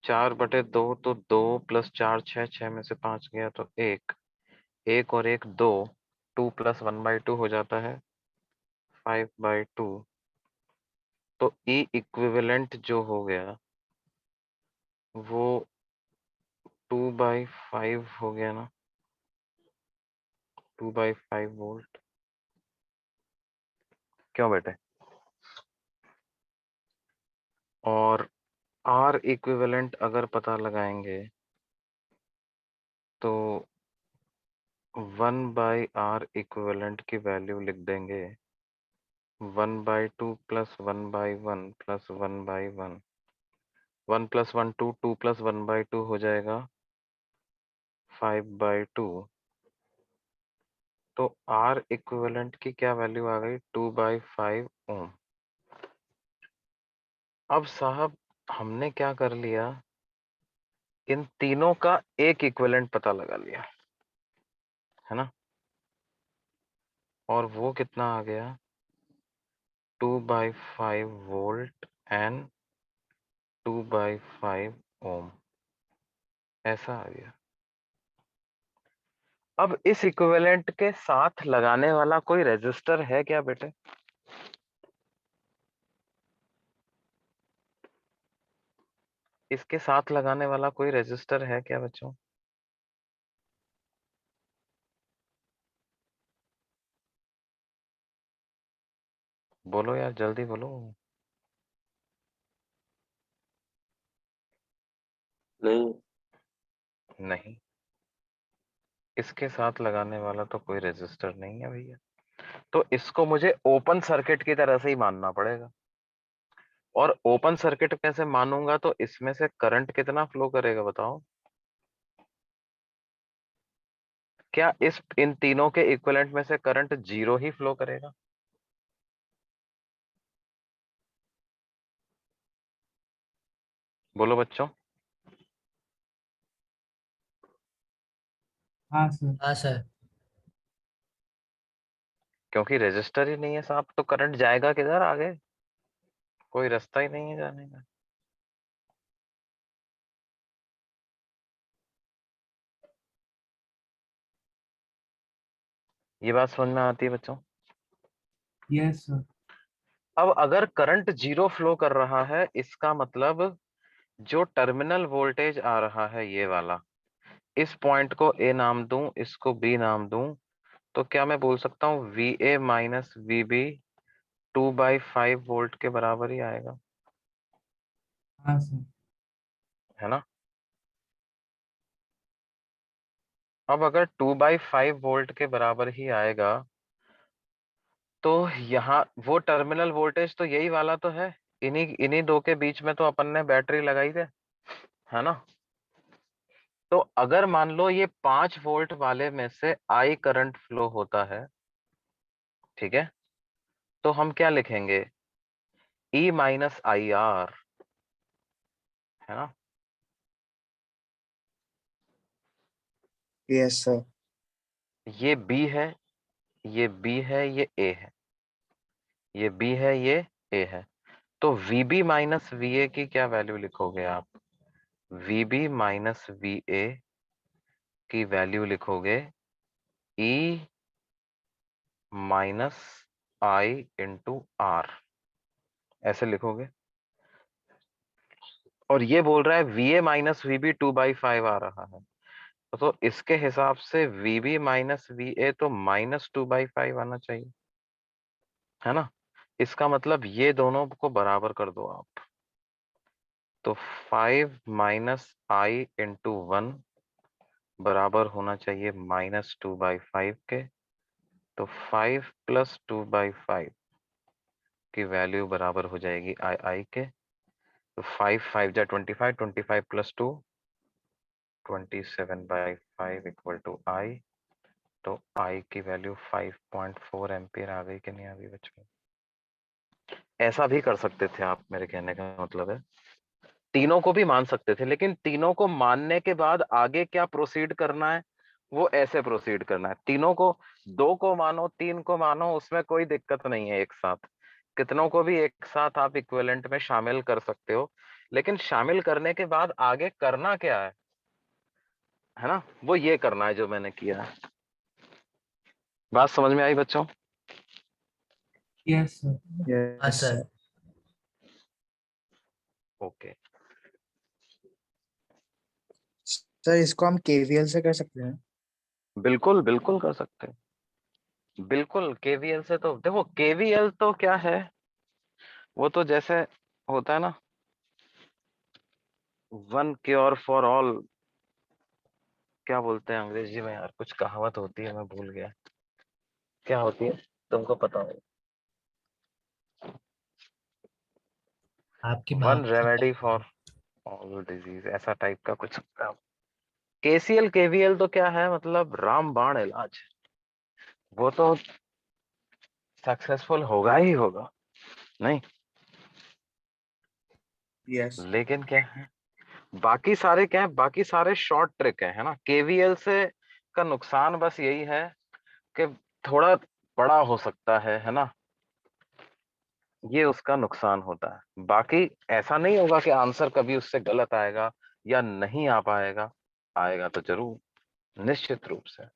4/2, तो 2 प्लस 4 6, 6 में से 5 गया तो 1, 1 और 1 2, 2 प्लस 1 बाई 2 हो जाता है 5 बाई 2। तो ई इक्विवेलेंट जो हो गया वो 2 बाई 5 हो गया ना, 2 बाई 5 वोल्ट। क्यों बेटे? और आर इक्विवेलेंट अगर पता लगाएंगे तो 1 बाई आर इक्विवेलेंट की वैल्यू लिख देंगे 1 by 2 plus 1 by 1 plus 1 by 1। 1 plus 1 2, 2 plus 1 by 2 हो जाएगा 5 बाई 2। तो R इक्विवेलेंट की क्या वैल्यू आ गई 2/5 ओम। अब साहब हमने क्या कर लिया, इन तीनों का एक इक्विवेलेंट पता लगा लिया, है ना। और वो कितना आ गया 2/5 वोल्ट एंड 2/5 ओम, ऐसा आ गया। अब इस इक्विवेलेंट के साथ लगाने वाला कोई रेजिस्टर है क्या बेटे? इसके साथ लगाने वाला कोई रेजिस्टर है क्या बच्चों? बोलो यार, जल्दी बोलो। नहीं। नहीं, इसके साथ लगाने वाला तो कोई रेजिस्टर नहीं है भैया। तो इसको मुझे ओपन सर्किट की तरह से ही मानना पड़ेगा। और ओपन सर्किट कैसे मानूंगा, तो इसमें से करंट कितना फ्लो करेगा बताओ? क्या इन तीनों के इक्विवेलेंट में से करंट 0 ही फ्लो करेगा? बोलो बच्चों। हाँ सर। हाँ सर। क्योंकि रेजिस्टर ही नहीं है साहब, तो करंट जाएगा किधर आगे? कोई रास्ता ही नहीं है जाने का। ये बात समझ में आती है बच्चों? Yes sir. अब अगर करंट 0 फ्लो कर रहा है, इसका मतलब जो टर्मिनल वोल्टेज आ रहा है ये वाला, इस पॉइंट को ए नाम दूं, इसको बी नाम दूं, तो क्या मैं बोल सकता हूँ VA माइनस VB 2/5 वोल्ट के बराबर ही आएगा, हाँ सर। है ना। अब अगर 2/5 वोल्ट के बराबर ही आएगा, तो यहाँ वो टर्मिनल वोल्टेज तो यही वाला तो है, इन्हीं इन्हीं दो के बीच में तो अपन ने बैटरी लगाई थी, है ना। तो अगर मान लो ये 5 वोल्ट वाले में से I करंट फ्लो होता है, ठीक है, तो हम क्या लिखेंगे E माइनस IR, है ना। Yes sir. ये B है, ये B है, ये A है, ये B है, ये A है। तो VB माइनस VA की क्या वैल्यू लिखोगे आप? VB माइनस VA की वैल्यू लिखोगे E minus I into R, ऐसे लिखोगे। और ये बोल रहा है VA माइनस VB 2/5 आ रहा है, तो इसके हिसाब से VB माइनस VA तो -2/5 आना चाहिए, है ना। इसका मतलब ये दोनों को बराबर कर दो आप, तो 5 माइनस I इंटू 1 बराबर होना चाहिए -2/5 के। तो 5 प्लस 2/5 की वैल्यू बराबर हो जाएगी I के। तो 5 5 जा 25, 25 प्लस 2 27/5 इक्वल टू I। तो I की वैल्यू 5.4 एम्पियर आ गई कि नहीं आ गई बच्चों? ऐसा भी कर सकते थे आप, मेरे कहने का मतलब है तीनों को भी मान सकते थे, लेकिन तीनों को मानने के बाद आगे क्या प्रोसीड करना है, वो ऐसे प्रोसीड करना है। तीनों को, 2 को मानो, 3 को मानो, उसमें कोई दिक्कत नहीं है। एक साथ कितनों को भी एक साथ आप इक्विवेलेंट में शामिल कर सकते हो, लेकिन शामिल करने के बाद आगे करना क्या है ना, वो ये करना है जो मैंने किया है। बात समझ में आई बच्चों? Yes sir. हाँ yes sir. Sir. Okay. Sir इसको हम केवीएल से कर सकते हैं। बिल्कुल बिल्कुल कर सकते हैं, बिल्कुल। केवीएल से तो देखो, केवीएल तो क्या है, वो तो जैसे होता है ना, वन क्योर फॉर ऑल, क्या बोलते हैं अंग्रेजी में यार, कुछ कहावत होती है, मैं भूल गया क्या होती है, तुमको पता हो? आपकी वन भावना से रेमेडी फॉर ऑल डिजीज, ऐसा टाइप का कुछ। केसीएल केवीएल तो क्या है, मतलब रामबाण इलाज, वो तो सक्सेसफुल होगा ही होगा, नहीं? यस। लेकिन क्या है, बाकी सारे क्या है, बाकी सारे शॉर्ट ट्रिक है ना। केवीएल से का नुकसान बस यही है कि थोड़ा बड़ा हो सकता है ना, ये उसका नुकसान होता है। बाकी ऐसा नहीं होगा कि आंसर कभी उससे गलत आएगा या नहीं आ पाएगा, आएगा तो जरूर, निश्चित रूप से।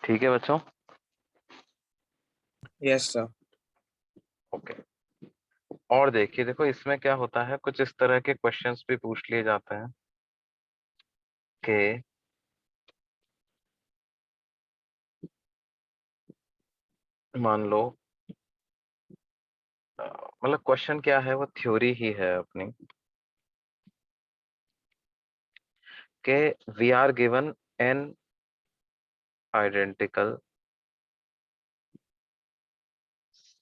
ठीक है बच्चों? Yes sir. ओके। और देखिए, देखो इसमें क्या होता है, कुछ इस तरह के क्वेश्चंस भी पूछ लिए जाते हैं कि मान लो, मतलब क्वेश्चन क्या है, वो थ्योरी ही है अपनी, कि we are given an identical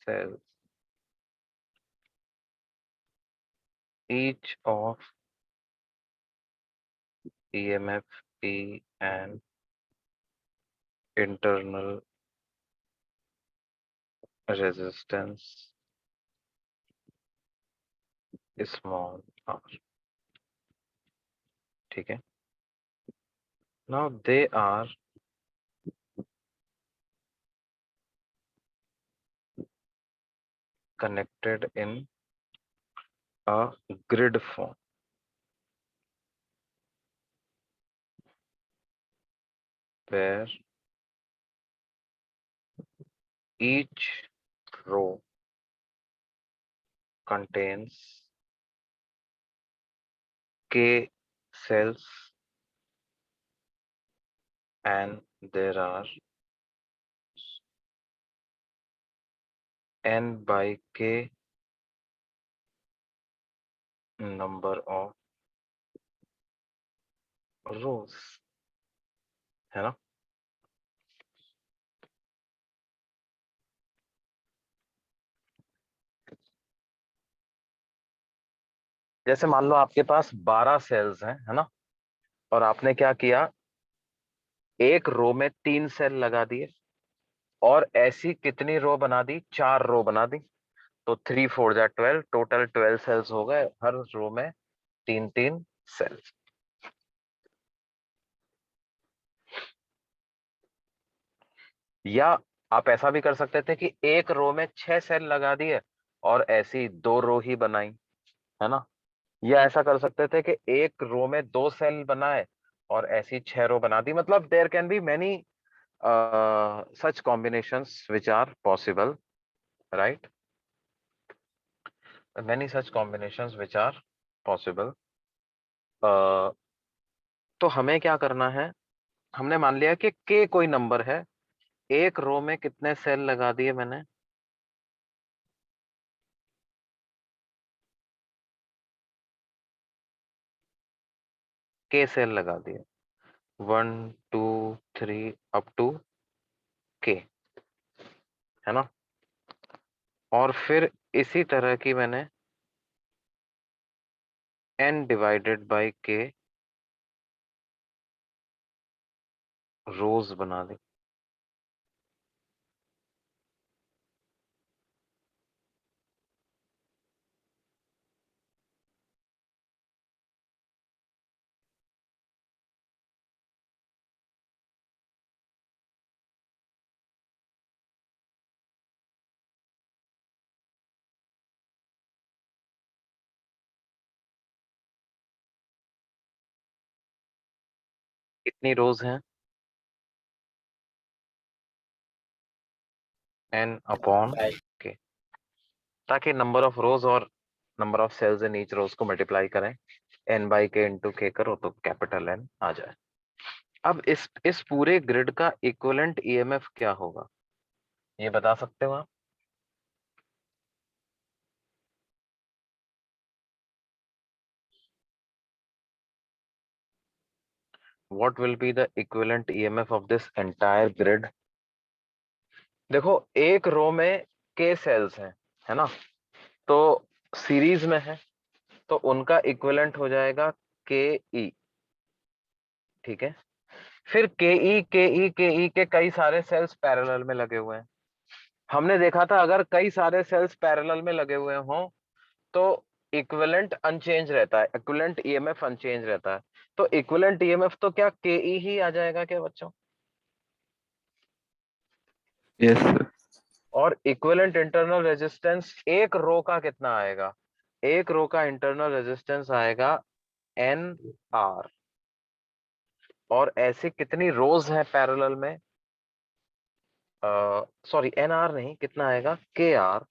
cells, each of EMF P and internal resistance small r. ठीक है? Now they are connected in a grid form where each row contains k cells and there are n by k number of rows, है ना? जैसे मान लो आपके पास 12 sales हैं, है ना? और आपने क्या किया, एक रो में 3 सेल लगा दिए और ऐसी कितनी रो बना दी, 4 रो बना दी। तो 3 4 जा 12, टोटल 12 सेल्स हो गए, हर रो में 3 सेल्स। या आप ऐसा भी कर सकते थे कि एक रो में 6 सेल लगा दिए और ऐसी 2 रो ही बनाई, है ना? या ऐसा कर सकते थे कि एक रो में 2 सेल बनाए और ऐसी 6 रो बना दी। मतलब there can be many such combinations which are possible, right? Many such combinations which are possible. तो हमें क्या करना है, हमने मान लिया कि k कोई नंबर है, एक रो में कितने सेल लगा दिए मैंने, k सेल लगा दिए, 1 2 3 अप टू k, है ना? और फिर इसी तरह की मैंने n divided by k rows बना दी। कितनी रोज हैं, n अपॉन k, ताकि नंबर ऑफ रोज और number of cells in each row को मल्टीप्लाई करें, n by k into k करो तो कैपिटल N आ जाए। अब इस पूरे ग्रिड का इक्विवेलेंट ईएमएफ क्या होगा, ये बता सकते हो आप? What will be the equivalent EMF of this entire grid? देखो एक रो में k सेल्स हैं, है ना? तो सीरीज में है, तो उनका इक्विवेलेंट हो जाएगा के ई, ठीक है? फिर के के कई सारे सेल्स पैरेलल में लगे हुए हैं। हमने देखा था अगर कई सारे सेल्स पैरेलल में लगे हुए हों तो इक्विवेलेंट अनचेंज रहता है, इक्विवेलेंट ईएमएफ अनचेंज रहता है। तो इक्विवेलेंट ईएमएफ तो क्या के ही आ जाएगा क्या बच्चों? Yes sir. और इक्विवेलेंट इंटरनल रेजिस्टेंस एक रो का कितना आएगा? एक रो का इंटरनल रेजिस्टेंस आएगा एन आर। और ऐसी कितनी रोज है पैरेलल में? सॉरी एन आर नहीं, कितना आएगा? के आर।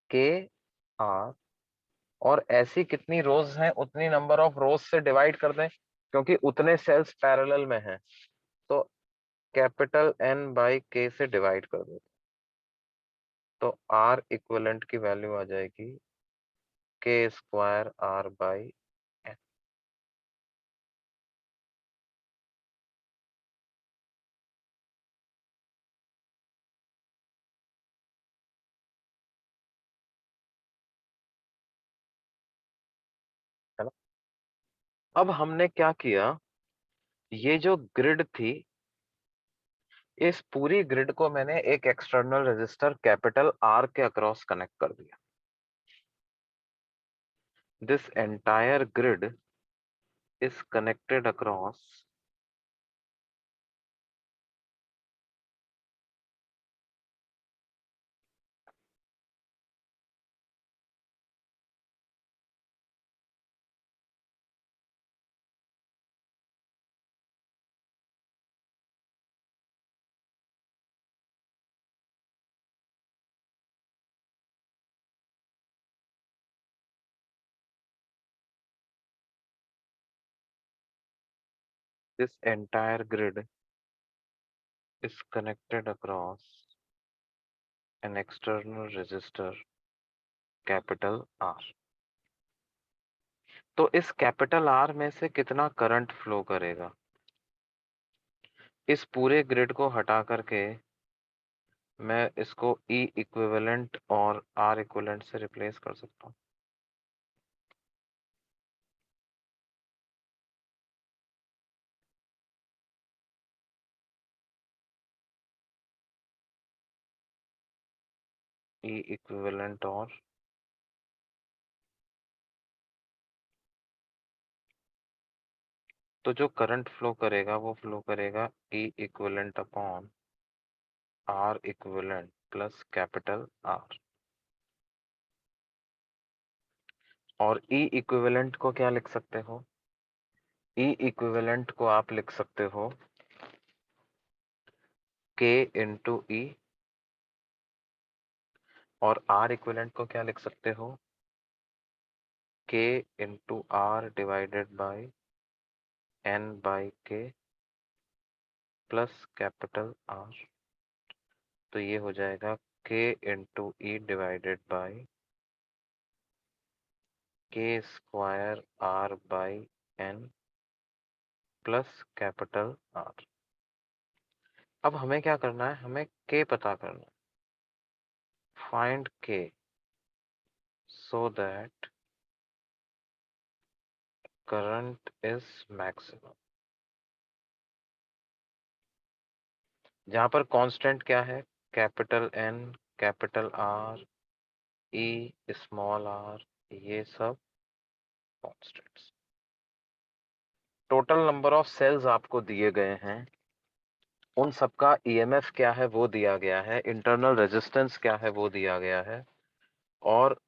के आर। और ऐसी कितनी रोज हैं उतनी नंबर ऑफ रोज से डिवाइड कर दें, क्योंकि उतने सेल्स पैरेलल में हैं। तो कैपिटल एन बाई के से डिवाइड कर दो तो आर इक्विवेलेंट की वैल्यू आ जाएगी के स्क्वायर आर बाई एन। है ना? अब हमने क्या किया, ये जो ग्रिड थी, इस पूरी ग्रिड को मैंने एक एक्सटर्नल रेजिस्टर कैपिटल आर के अक्रॉस कनेक्ट कर दिया। This entire grid is connected across this entire grid is connected across an external resistor capital R। तो इस कैपिटल R में से कितना करंट फ्लो करेगा? इस पूरे ग्रिड को हटा करके मैं इसको E इक्विवेलेंट और R इक्विवेलेंट से रिप्लेस कर सकता हूँ। E इक्विवेलेंट और तो जो करंट फ्लो करेगा वो फ्लो करेगा E equivalent upon R equivalent plus capital R। और E इक्विवेलेंट को क्या लिख सकते हो? E इक्विवेलेंट को आप लिख सकते हो K इंटू E। और R इक्विवेलेंट को क्या लिख सकते हो? K into R divided by N by K plus capital R। तो ये हो जाएगा K into E divided by K square R by N plus capital R। अब हमें क्या करना है? हमें K पता करना है। Find K so that current is maximum। जहां पर कांस्टेंट क्या है? Capital N, capital R, E, small r, ये सब constants. Total number of cells आपको दिए गए हैं, उन सबका ईएमएफ क्या है वो दिया गया है, इंटरनल रेजिस्टेंस क्या है वो दिया गया है, और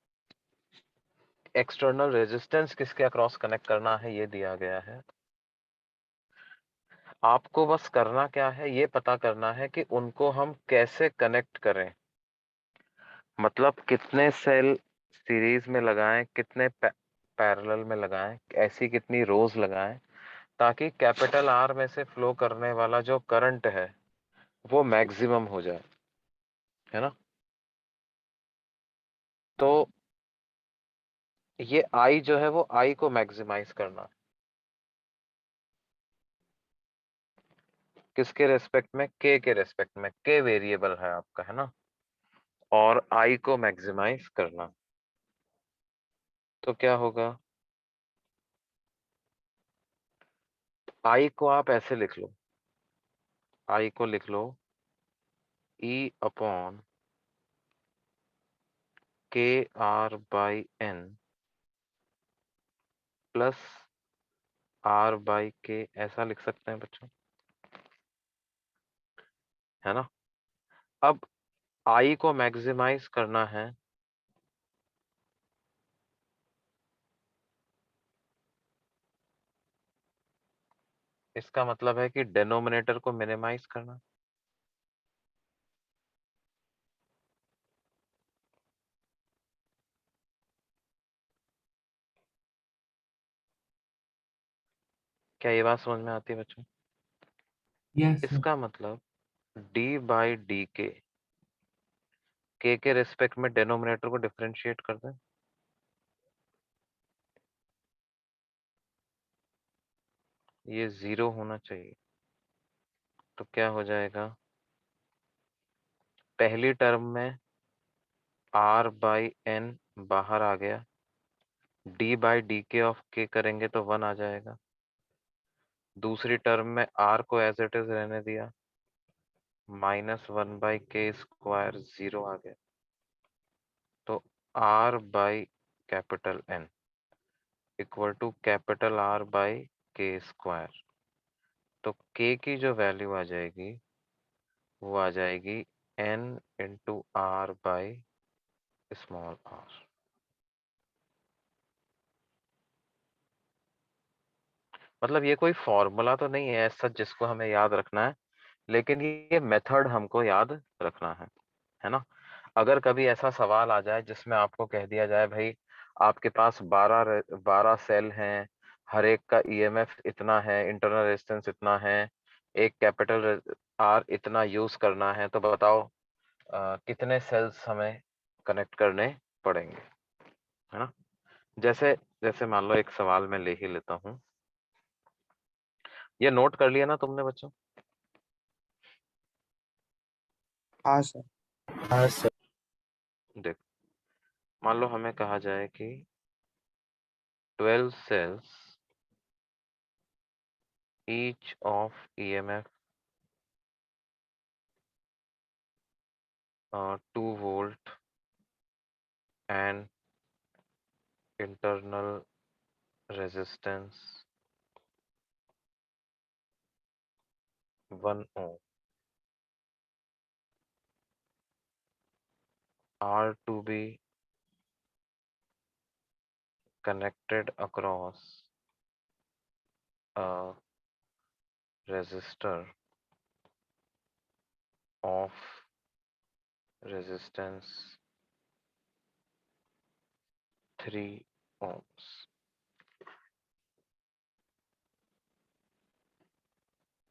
एक्सटर्नल रेजिस्टेंस किसके अक्रॉस कनेक्ट करना है ये दिया गया है। आपको बस करना क्या है, ये पता करना है कि उनको हम कैसे कनेक्ट करें। मतलब कितने सेल सीरीज में लगाएं, कितने पैरेलल में लगाएं, ऐसी कितनी रोज लगाएं, ताकि कैपिटल आर में से फ्लो करने वाला जो करंट है वो मैक्सिमम हो जाए, है ना? तो ये आई जो है वो आई को मैक्सिमाइज करना, किसके रेस्पेक्ट में? के रेस्पेक्ट में। के वेरिएबल है आपका, है ना? और आई को मैक्सिमाइज करना। तो क्या होगा? आई को आप ऐसे लिख लो, आई को लिख लो E upon K R by N plus R by K, ऐसा लिख सकते हैं बच्चों, है ना। अब आई को मैक्सिमाइज करना है, इसका मतलब है कि डिनोमिनेटर को मिनिमाइज करना। क्या ये बात समझ में आती है बच्चों? Yes sir. इसका मतलब d बाई डी के रिस्पेक्ट में डिनोमिनेटर को डिफरेंशिएट कर दें, ये 0 होना चाहिए। तो क्या हो जाएगा, पहली टर्म में r बाई एन बाहर आ गया, d बाई डी के ऑफ के करेंगे तो 1 आ जाएगा। दूसरी टर्म में r को एज इट इज रहने दिया, -1/k² 0 आ गया। तो r by capital N equal to capital R by k²। तो k की जो वैल्यू आ जाएगी वो आ जाएगी n into r by small r। मतलब ये कोई फॉर्मूला तो नहीं है ऐसा जिसको हमें याद रखना है, लेकिन ये मेथड हमको याद रखना है ना। अगर कभी ऐसा सवाल आ जाए जिसमें आपको कह दिया जाए भाई आपके पास 12 सेल हैं, हर एक का ईएमएफ इतना है, इंटरनल रेजिस्टेंस इतना है, एक कैपिटल आर इतना यूज करना है, तो बताओ कितने सेल्स हमें कनेक्ट करने पड़ेंगे, है ना। जैसे जैसे मान लो एक सवाल मैं ले ही लेता हूँ, ये नोट कर लिया ना तुमने बच्चों? हाँ सर। हाँ सर। देख, मान लो हमें कहा जाए कि 12 cells each of EMF 2 volt and internal resistance 1 ohm are to be connected across a resistor of resistance 3 ohms.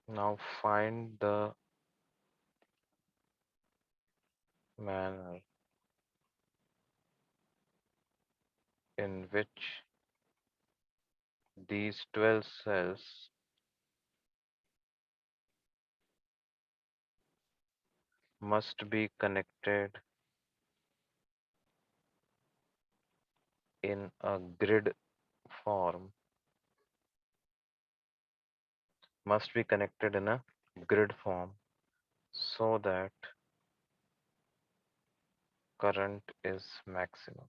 Now find the manner in which these 12 cells must be connected in a grid form, must be connected in a grid form so that current is maximum.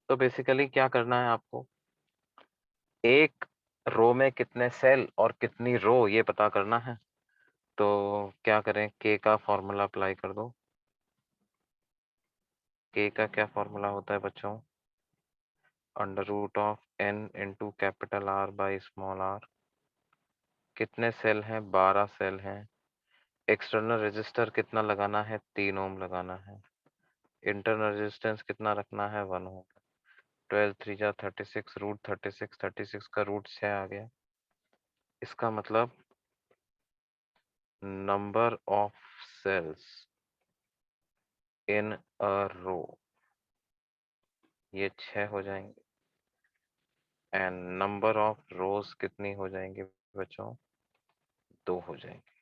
तो basically क्या करना है आपको, एक रो में कितने cell और कितनी रो ये पता करना है। तो क्या करें, के का फॉर्मूला अप्लाई कर दो। के का क्या फॉर्मूला होता है बच्चों, under root of N into capital R by small r. कितने सेल हैं, 12 सेल हैं। एक्सटर्नल रेजिस्टर कितना लगाना है, 3 ओम लगाना है। इंटरनल रेजिस्टेंस कितना रखना है, 1 ओम। 12 3 जा 36, रूट 36 का रूट 6 आ गया। इसका मतलब नंबर ऑफ सेल्स इन अ रो ये 6 हो जाएंगे, एंड नंबर ऑफ रोज कितनी हो जाएंगी बच्चों, 2 हो जाएंगे,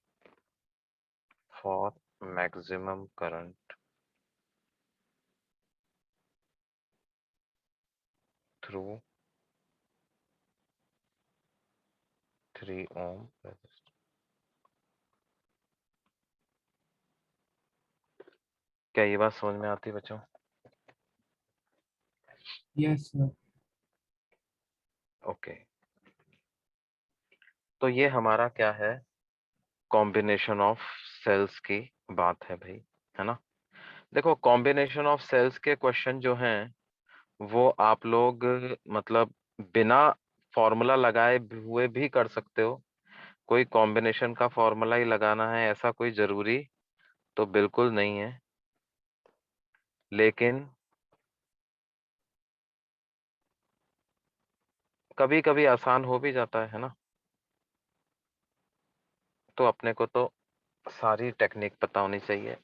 for maximum current through 3 ohm resistor। क्या ये बात समझ में आती है बच्चों? Yes, sir. ओके, तो ये हमारा क्या है, कॉम्बिनेशन ऑफ सेल्स की बात है भाई, है ना। देखो कॉम्बिनेशन ऑफ सेल्स के क्वेश्चन जो हैं वो आप लोग मतलब बिना फॉर्मूला लगाए हुए भी कर सकते हो। कोई कॉम्बिनेशन का फॉर्मूला ही लगाना है ऐसा कोई जरूरी तो बिल्कुल नहीं है, लेकिन कभी कभी आसान हो भी जाता है ना। तो अपने को तो सारी टेक्निक पता होनी चाहिए,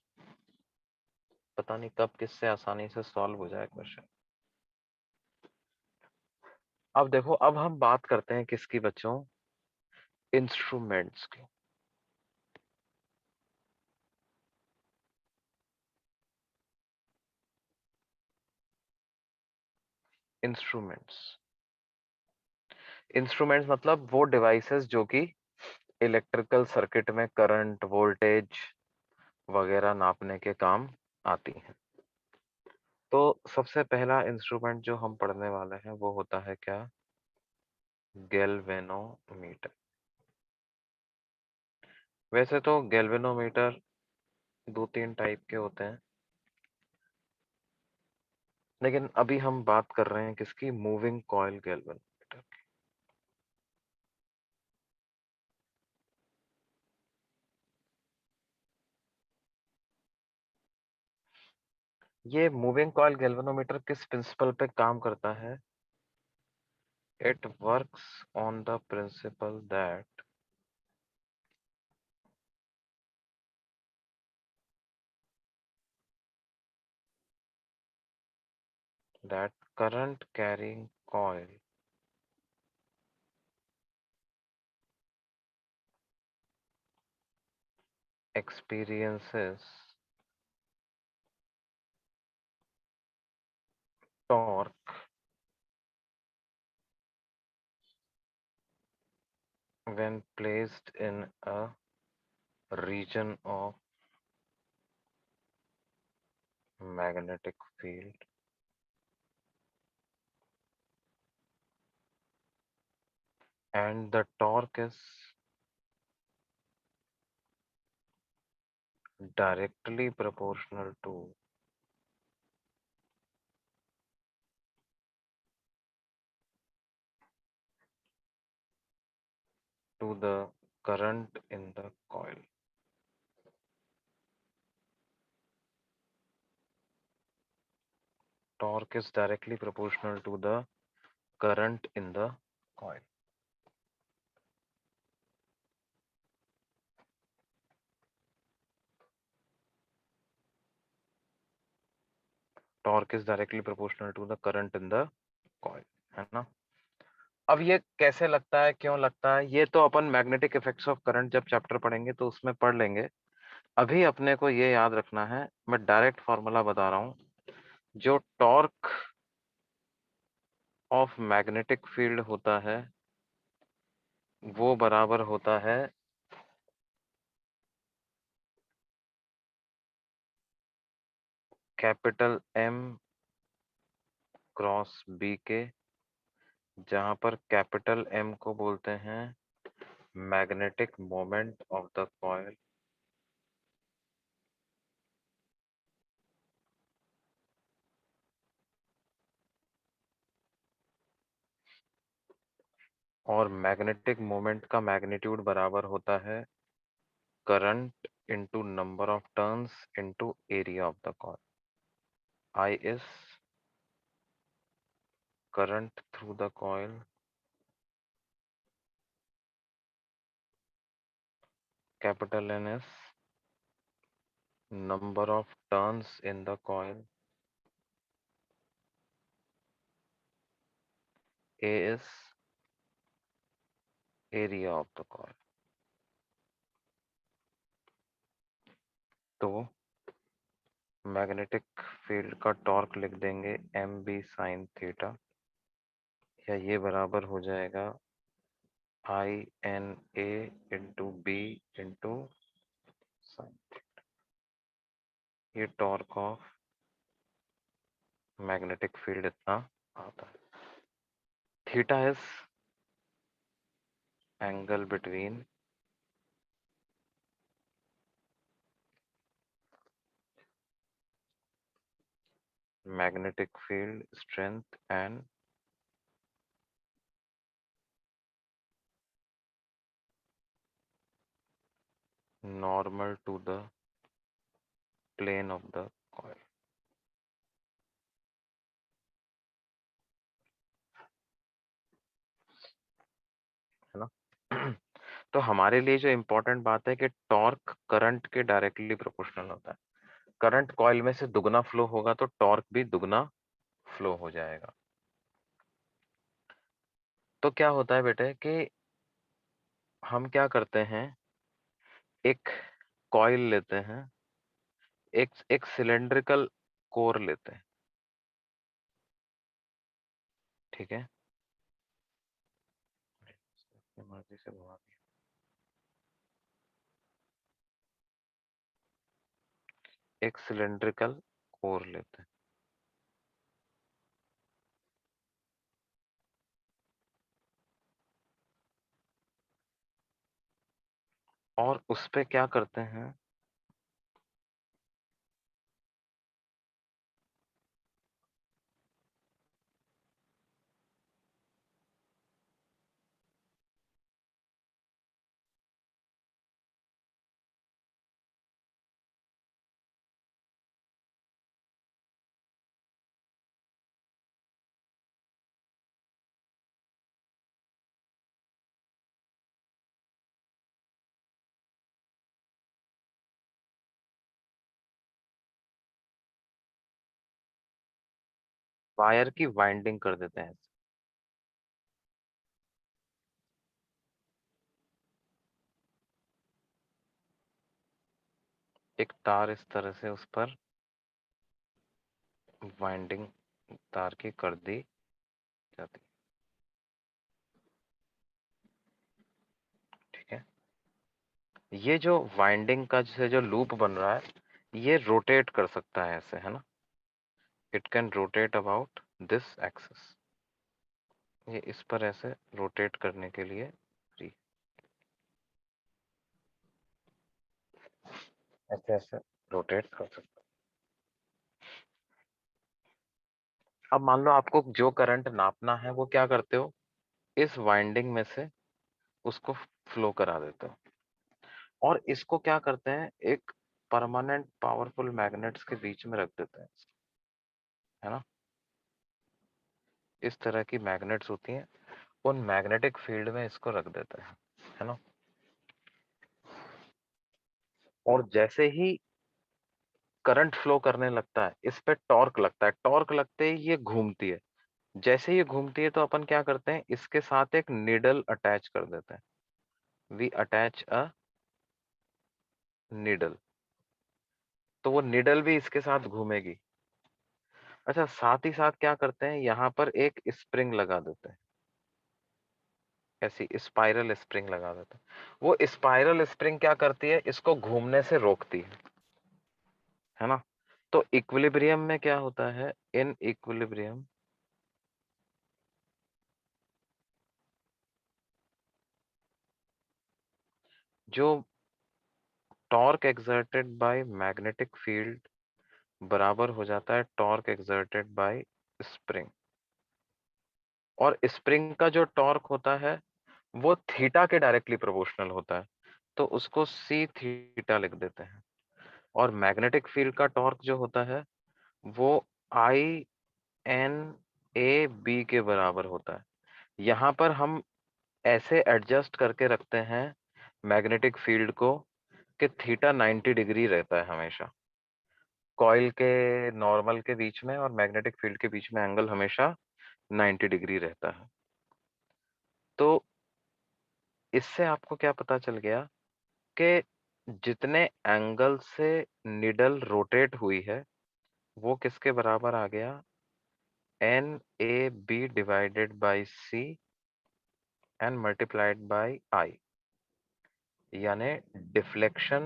पता नहीं कब किससे आसानी से सॉल्व हो जाए क्वेश्चन। अब देखो, अब हम बात करते हैं किसकी बच्चों, इंस्ट्रूमेंट्स की। इंस्ट्रूमेंट्स, इंस्ट्रूमेंट्स मतलब वो डिवाइसेस जो कि इलेक्ट्रिकल सर्किट में करंट, वोल्टेज वगैरह नापने के काम आती हैं। तो सबसे पहला इंस्ट्रूमेंट जो हम पढ़ने वाले हैं वो होता है क्या, गैल्वेनोमीटर। वैसे तो गैल्वेनोमीटर 2-3 टाइप के होते हैं, लेकिन अभी हम बात कर रहे हैं किसकी, मूविंग कॉइल गैल्वेनोमीटर। ये मूविंग कॉइल गैल्वेनोमीटर किस प्रिंसिपल पे काम करता है, it works on the principal that current carrying coil experiences torque when placed in a region of magnetic field and the torque is directly proportional to the current in the coil। Torque is directly proportional to the current in the coil। Torque is directly proportional to the current in the coil, है ना। अब ये कैसे लगता है, क्यों लगता है, ये तो अपन मैग्नेटिक इफेक्ट्स ऑफ करंट जब चैप्टर पढ़ेंगे तो उसमें पढ़ लेंगे। अभी अपने को ये याद रखना है, मैं डायरेक्ट फॉर्मूला बता रहा हूं, जो टॉर्क ऑफ मैग्नेटिक फील्ड होता है वो बराबर होता है कैपिटल एम क्रॉस बी के, जहां पर कैपिटल एम को बोलते हैं magnetic moment of the coil और मैग्नेटिक मोमेंट का मैग्नीट्यूड बराबर होता है current into number of turns into area of the coil. I is current through the coil, capital N is number of turns in the coil, A is area of the coil। तो magnetic field का torque लिख देंगे M B sine theta या ये बराबर हो जाएगा INA into B into sine. ये टॉर्क ऑफ मैग्नेटिक फील्ड इतना आता है। Theta is angle between magnetic field strength and normal to the plane of the coil। है ना। तो हमारे लिए जो इम्पोर्टेंट बात है कि टॉर्क करंट के डायरेक्टली प्रोपोर्शनल होता है। करंट कॉइल में से दुगना फ्लो होगा तो टॉर्क भी दुगना फ्लो हो जाएगा। तो क्या होता है बेटे कि हम क्या करते हैं, एक कॉइल लेते हैं, एक सिलेंड्रिकल कोर लेते हैं, ठीक है। अपनी मर्जी से घुमा दिया। एक सिलेंड्रिकल कोर लेते हैं और उस पे क्या करते हैं, वायर की वाइंडिंग कर देते हैं। एक तार इस तरह से उस पर वाइंडिंग तार की कर दी जाती है, ठीक है। ये जो वाइंडिंग का जो लूप बन रहा है ये रोटेट कर सकता है ऐसे, है ना। It can rotate about this axis. ये इस पर ऐसे रोटेट करने के लिए फ्री, ऐसे ऐसे रोटेट कर सकता है। अब मान लो आपको जो करंट नापना है वो क्या करते हो, इस वाइंडिंग में से उसको फ्लो करा देते हो और इसको क्या करते हैं, एक परमानेंट पावरफुल मैग्नेट्स के बीच में रख देते हैं, है ना। इस तरह की मैग्नेट्स होती हैं, उन मैग्नेटिक फील्ड में इसको रख देते हैं, है ना। और जैसे ही करंट फ्लो करने लगता है इस पे टॉर्क लगता है, टॉर्क लगते ही ये घूमती है। जैसे ये घूमती है तो अपन क्या करते हैं, इसके साथ एक निडल अटैच कर देते हैं। वी अटैच अ निडल, तो वो निडल भी इसके साथ घूमेगी। अच्छा, साथ ही साथ क्या करते हैं, यहाँ पर एक स्प्रिंग लगा देते हैं, ऐसी स्पाइरल स्प्रिंग लगा देते हैं। वो स्पाइरल स्प्रिंग क्या करती है, इसको घूमने से रोकती है ना। तो इक्विलिब्रियम में क्या होता है, इन इक्विलिब्रियम जो torque exerted by magnetic field बराबर हो जाता है टॉर्क एक्सर्टेड बाय स्प्रिंग। और स्प्रिंग का जो टॉर्क होता है वो थीटा के डायरेक्टली प्रोपोर्शनल होता है, तो उसको सी थीटा लिख देते हैं। और मैग्नेटिक फील्ड का टॉर्क जो होता है वो INA के बराबर होता है। यहाँ पर हम ऐसे एडजस्ट करके रखते हैं मैग्नेटिक फील्ड को कि थीटा 90 डिग्री रहता है हमेशा। कॉइल के नॉर्मल के बीच में और मैग्नेटिक फील्ड के बीच में एंगल हमेशा 90 डिग्री रहता है। तो इससे आपको क्या पता चल गया कि जितने एंगल से निडल रोटेट हुई है वो किसके बराबर आ गया, NAB divided by C and multiplied by I, यानी deflection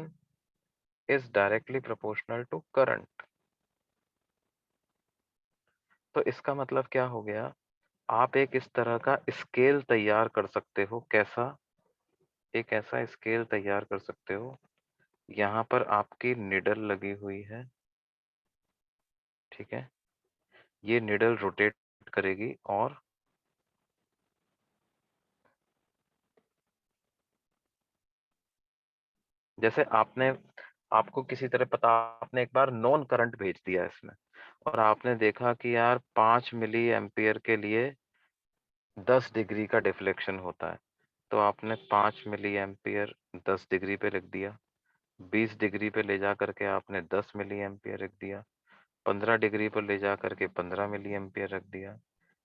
is directly proportional to current. तो इसका मतलब क्या हो गया, आप एक इस तरह का स्केल तैयार कर सकते हो। कैसा? एक ऐसा स्केल तैयार कर सकते हो, यहाँ पर आपकी निडल लगी हुई है, ठीक है, ये निडल रोटेट करेगी और जैसे आपको किसी तरह पता, आपने एक बार नॉन करंट भेज दिया इसमें और आपने देखा कि यार 5 मिली एम्पियर के लिए 10 डिग्री का डिफ्लेक्शन होता है, तो आपने 5 मिली एम्पियर 10 डिग्री पे लिख दिया, 20 डिग्री पे ले जा करके आपने 10 मिली एम्पियर रख दिया, 15 डिग्री पर ले जा करके 15 मिली एम्पियर रख दिया,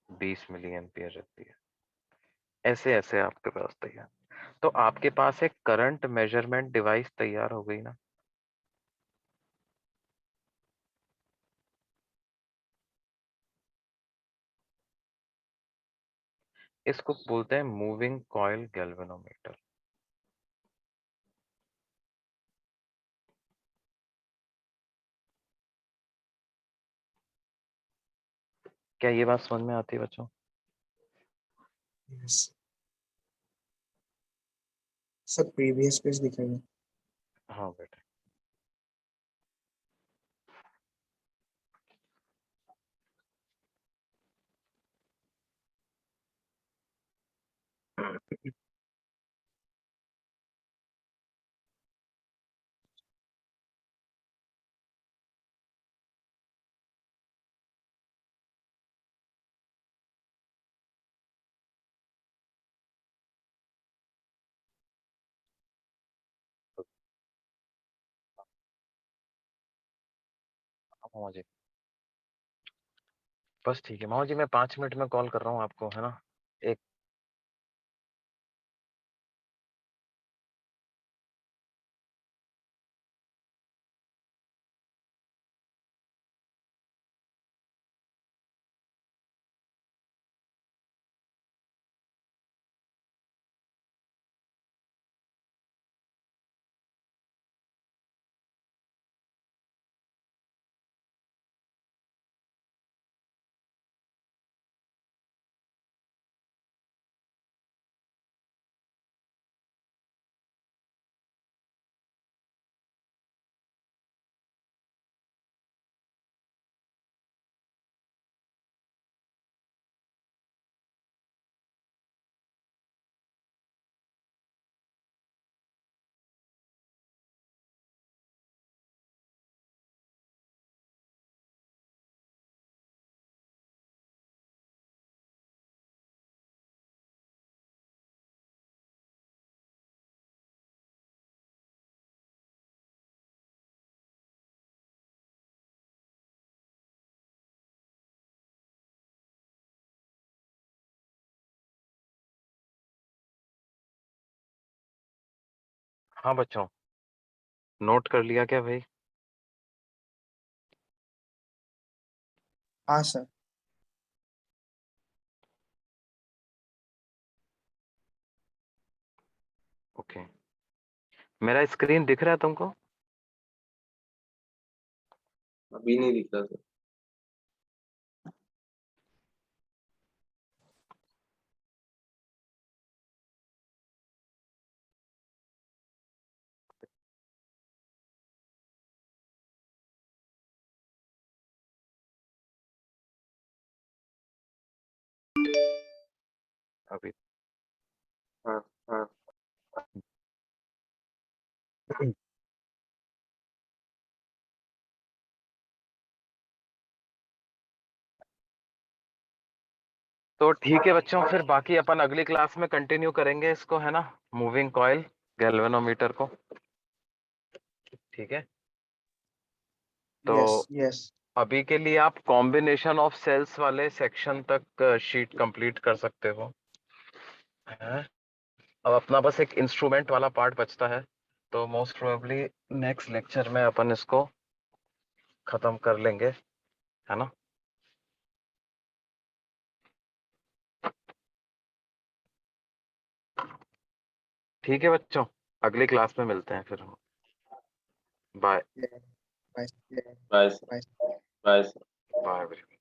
20 मिली एम्पियर रख दिया, ऐसे ऐसे आपके पास तैयार। तो आपके पास एक करंट मेजरमेंट डिवाइस तैयार हो गई ना। इसको बोलते हैं मूविंग कॉइल गैल्वेनोमीटर। क्या ये बात समझ में आती है बच्चों? यस सर, प्रीवियस पेज दिखाइए। हाँ बेटा। मामा जी, बस ठीक है मामा जी, मैं 5 मिनट में कॉल कर रहा हूँ आपको, है ना। एक हाँ बच्चों, नोट कर लिया क्या भाई? हाँ सर। ओके, मेरा स्क्रीन दिख रहा है तुमको? अभी नहीं दिख रहा सर। अभी हाँ हाँ। तो ठीक है बच्चों, फिर बाकी अपन अगली क्लास में कंटिन्यू करेंगे इसको, है ना, मूविंग कॉइल गैल्वेनोमीटर को। ठीक है, तो यस यस। अभी के लिए आप कॉम्बिनेशन ऑफ सेल्स वाले सेक्शन तक शीट कंप्लीट कर सकते हो, हैं? अब अपना बस एक इंस्ट्रूमेंट वाला पार्ट बचता है, तो मोस्ट प्रोबेबली नेक्स्ट लेक्चर में अपन इसको खत्म कर लेंगे, है ना। ठीक है बच्चों, अगली क्लास में मिलते हैं फिर हम। Bye bye bye bye. Bye. Bye.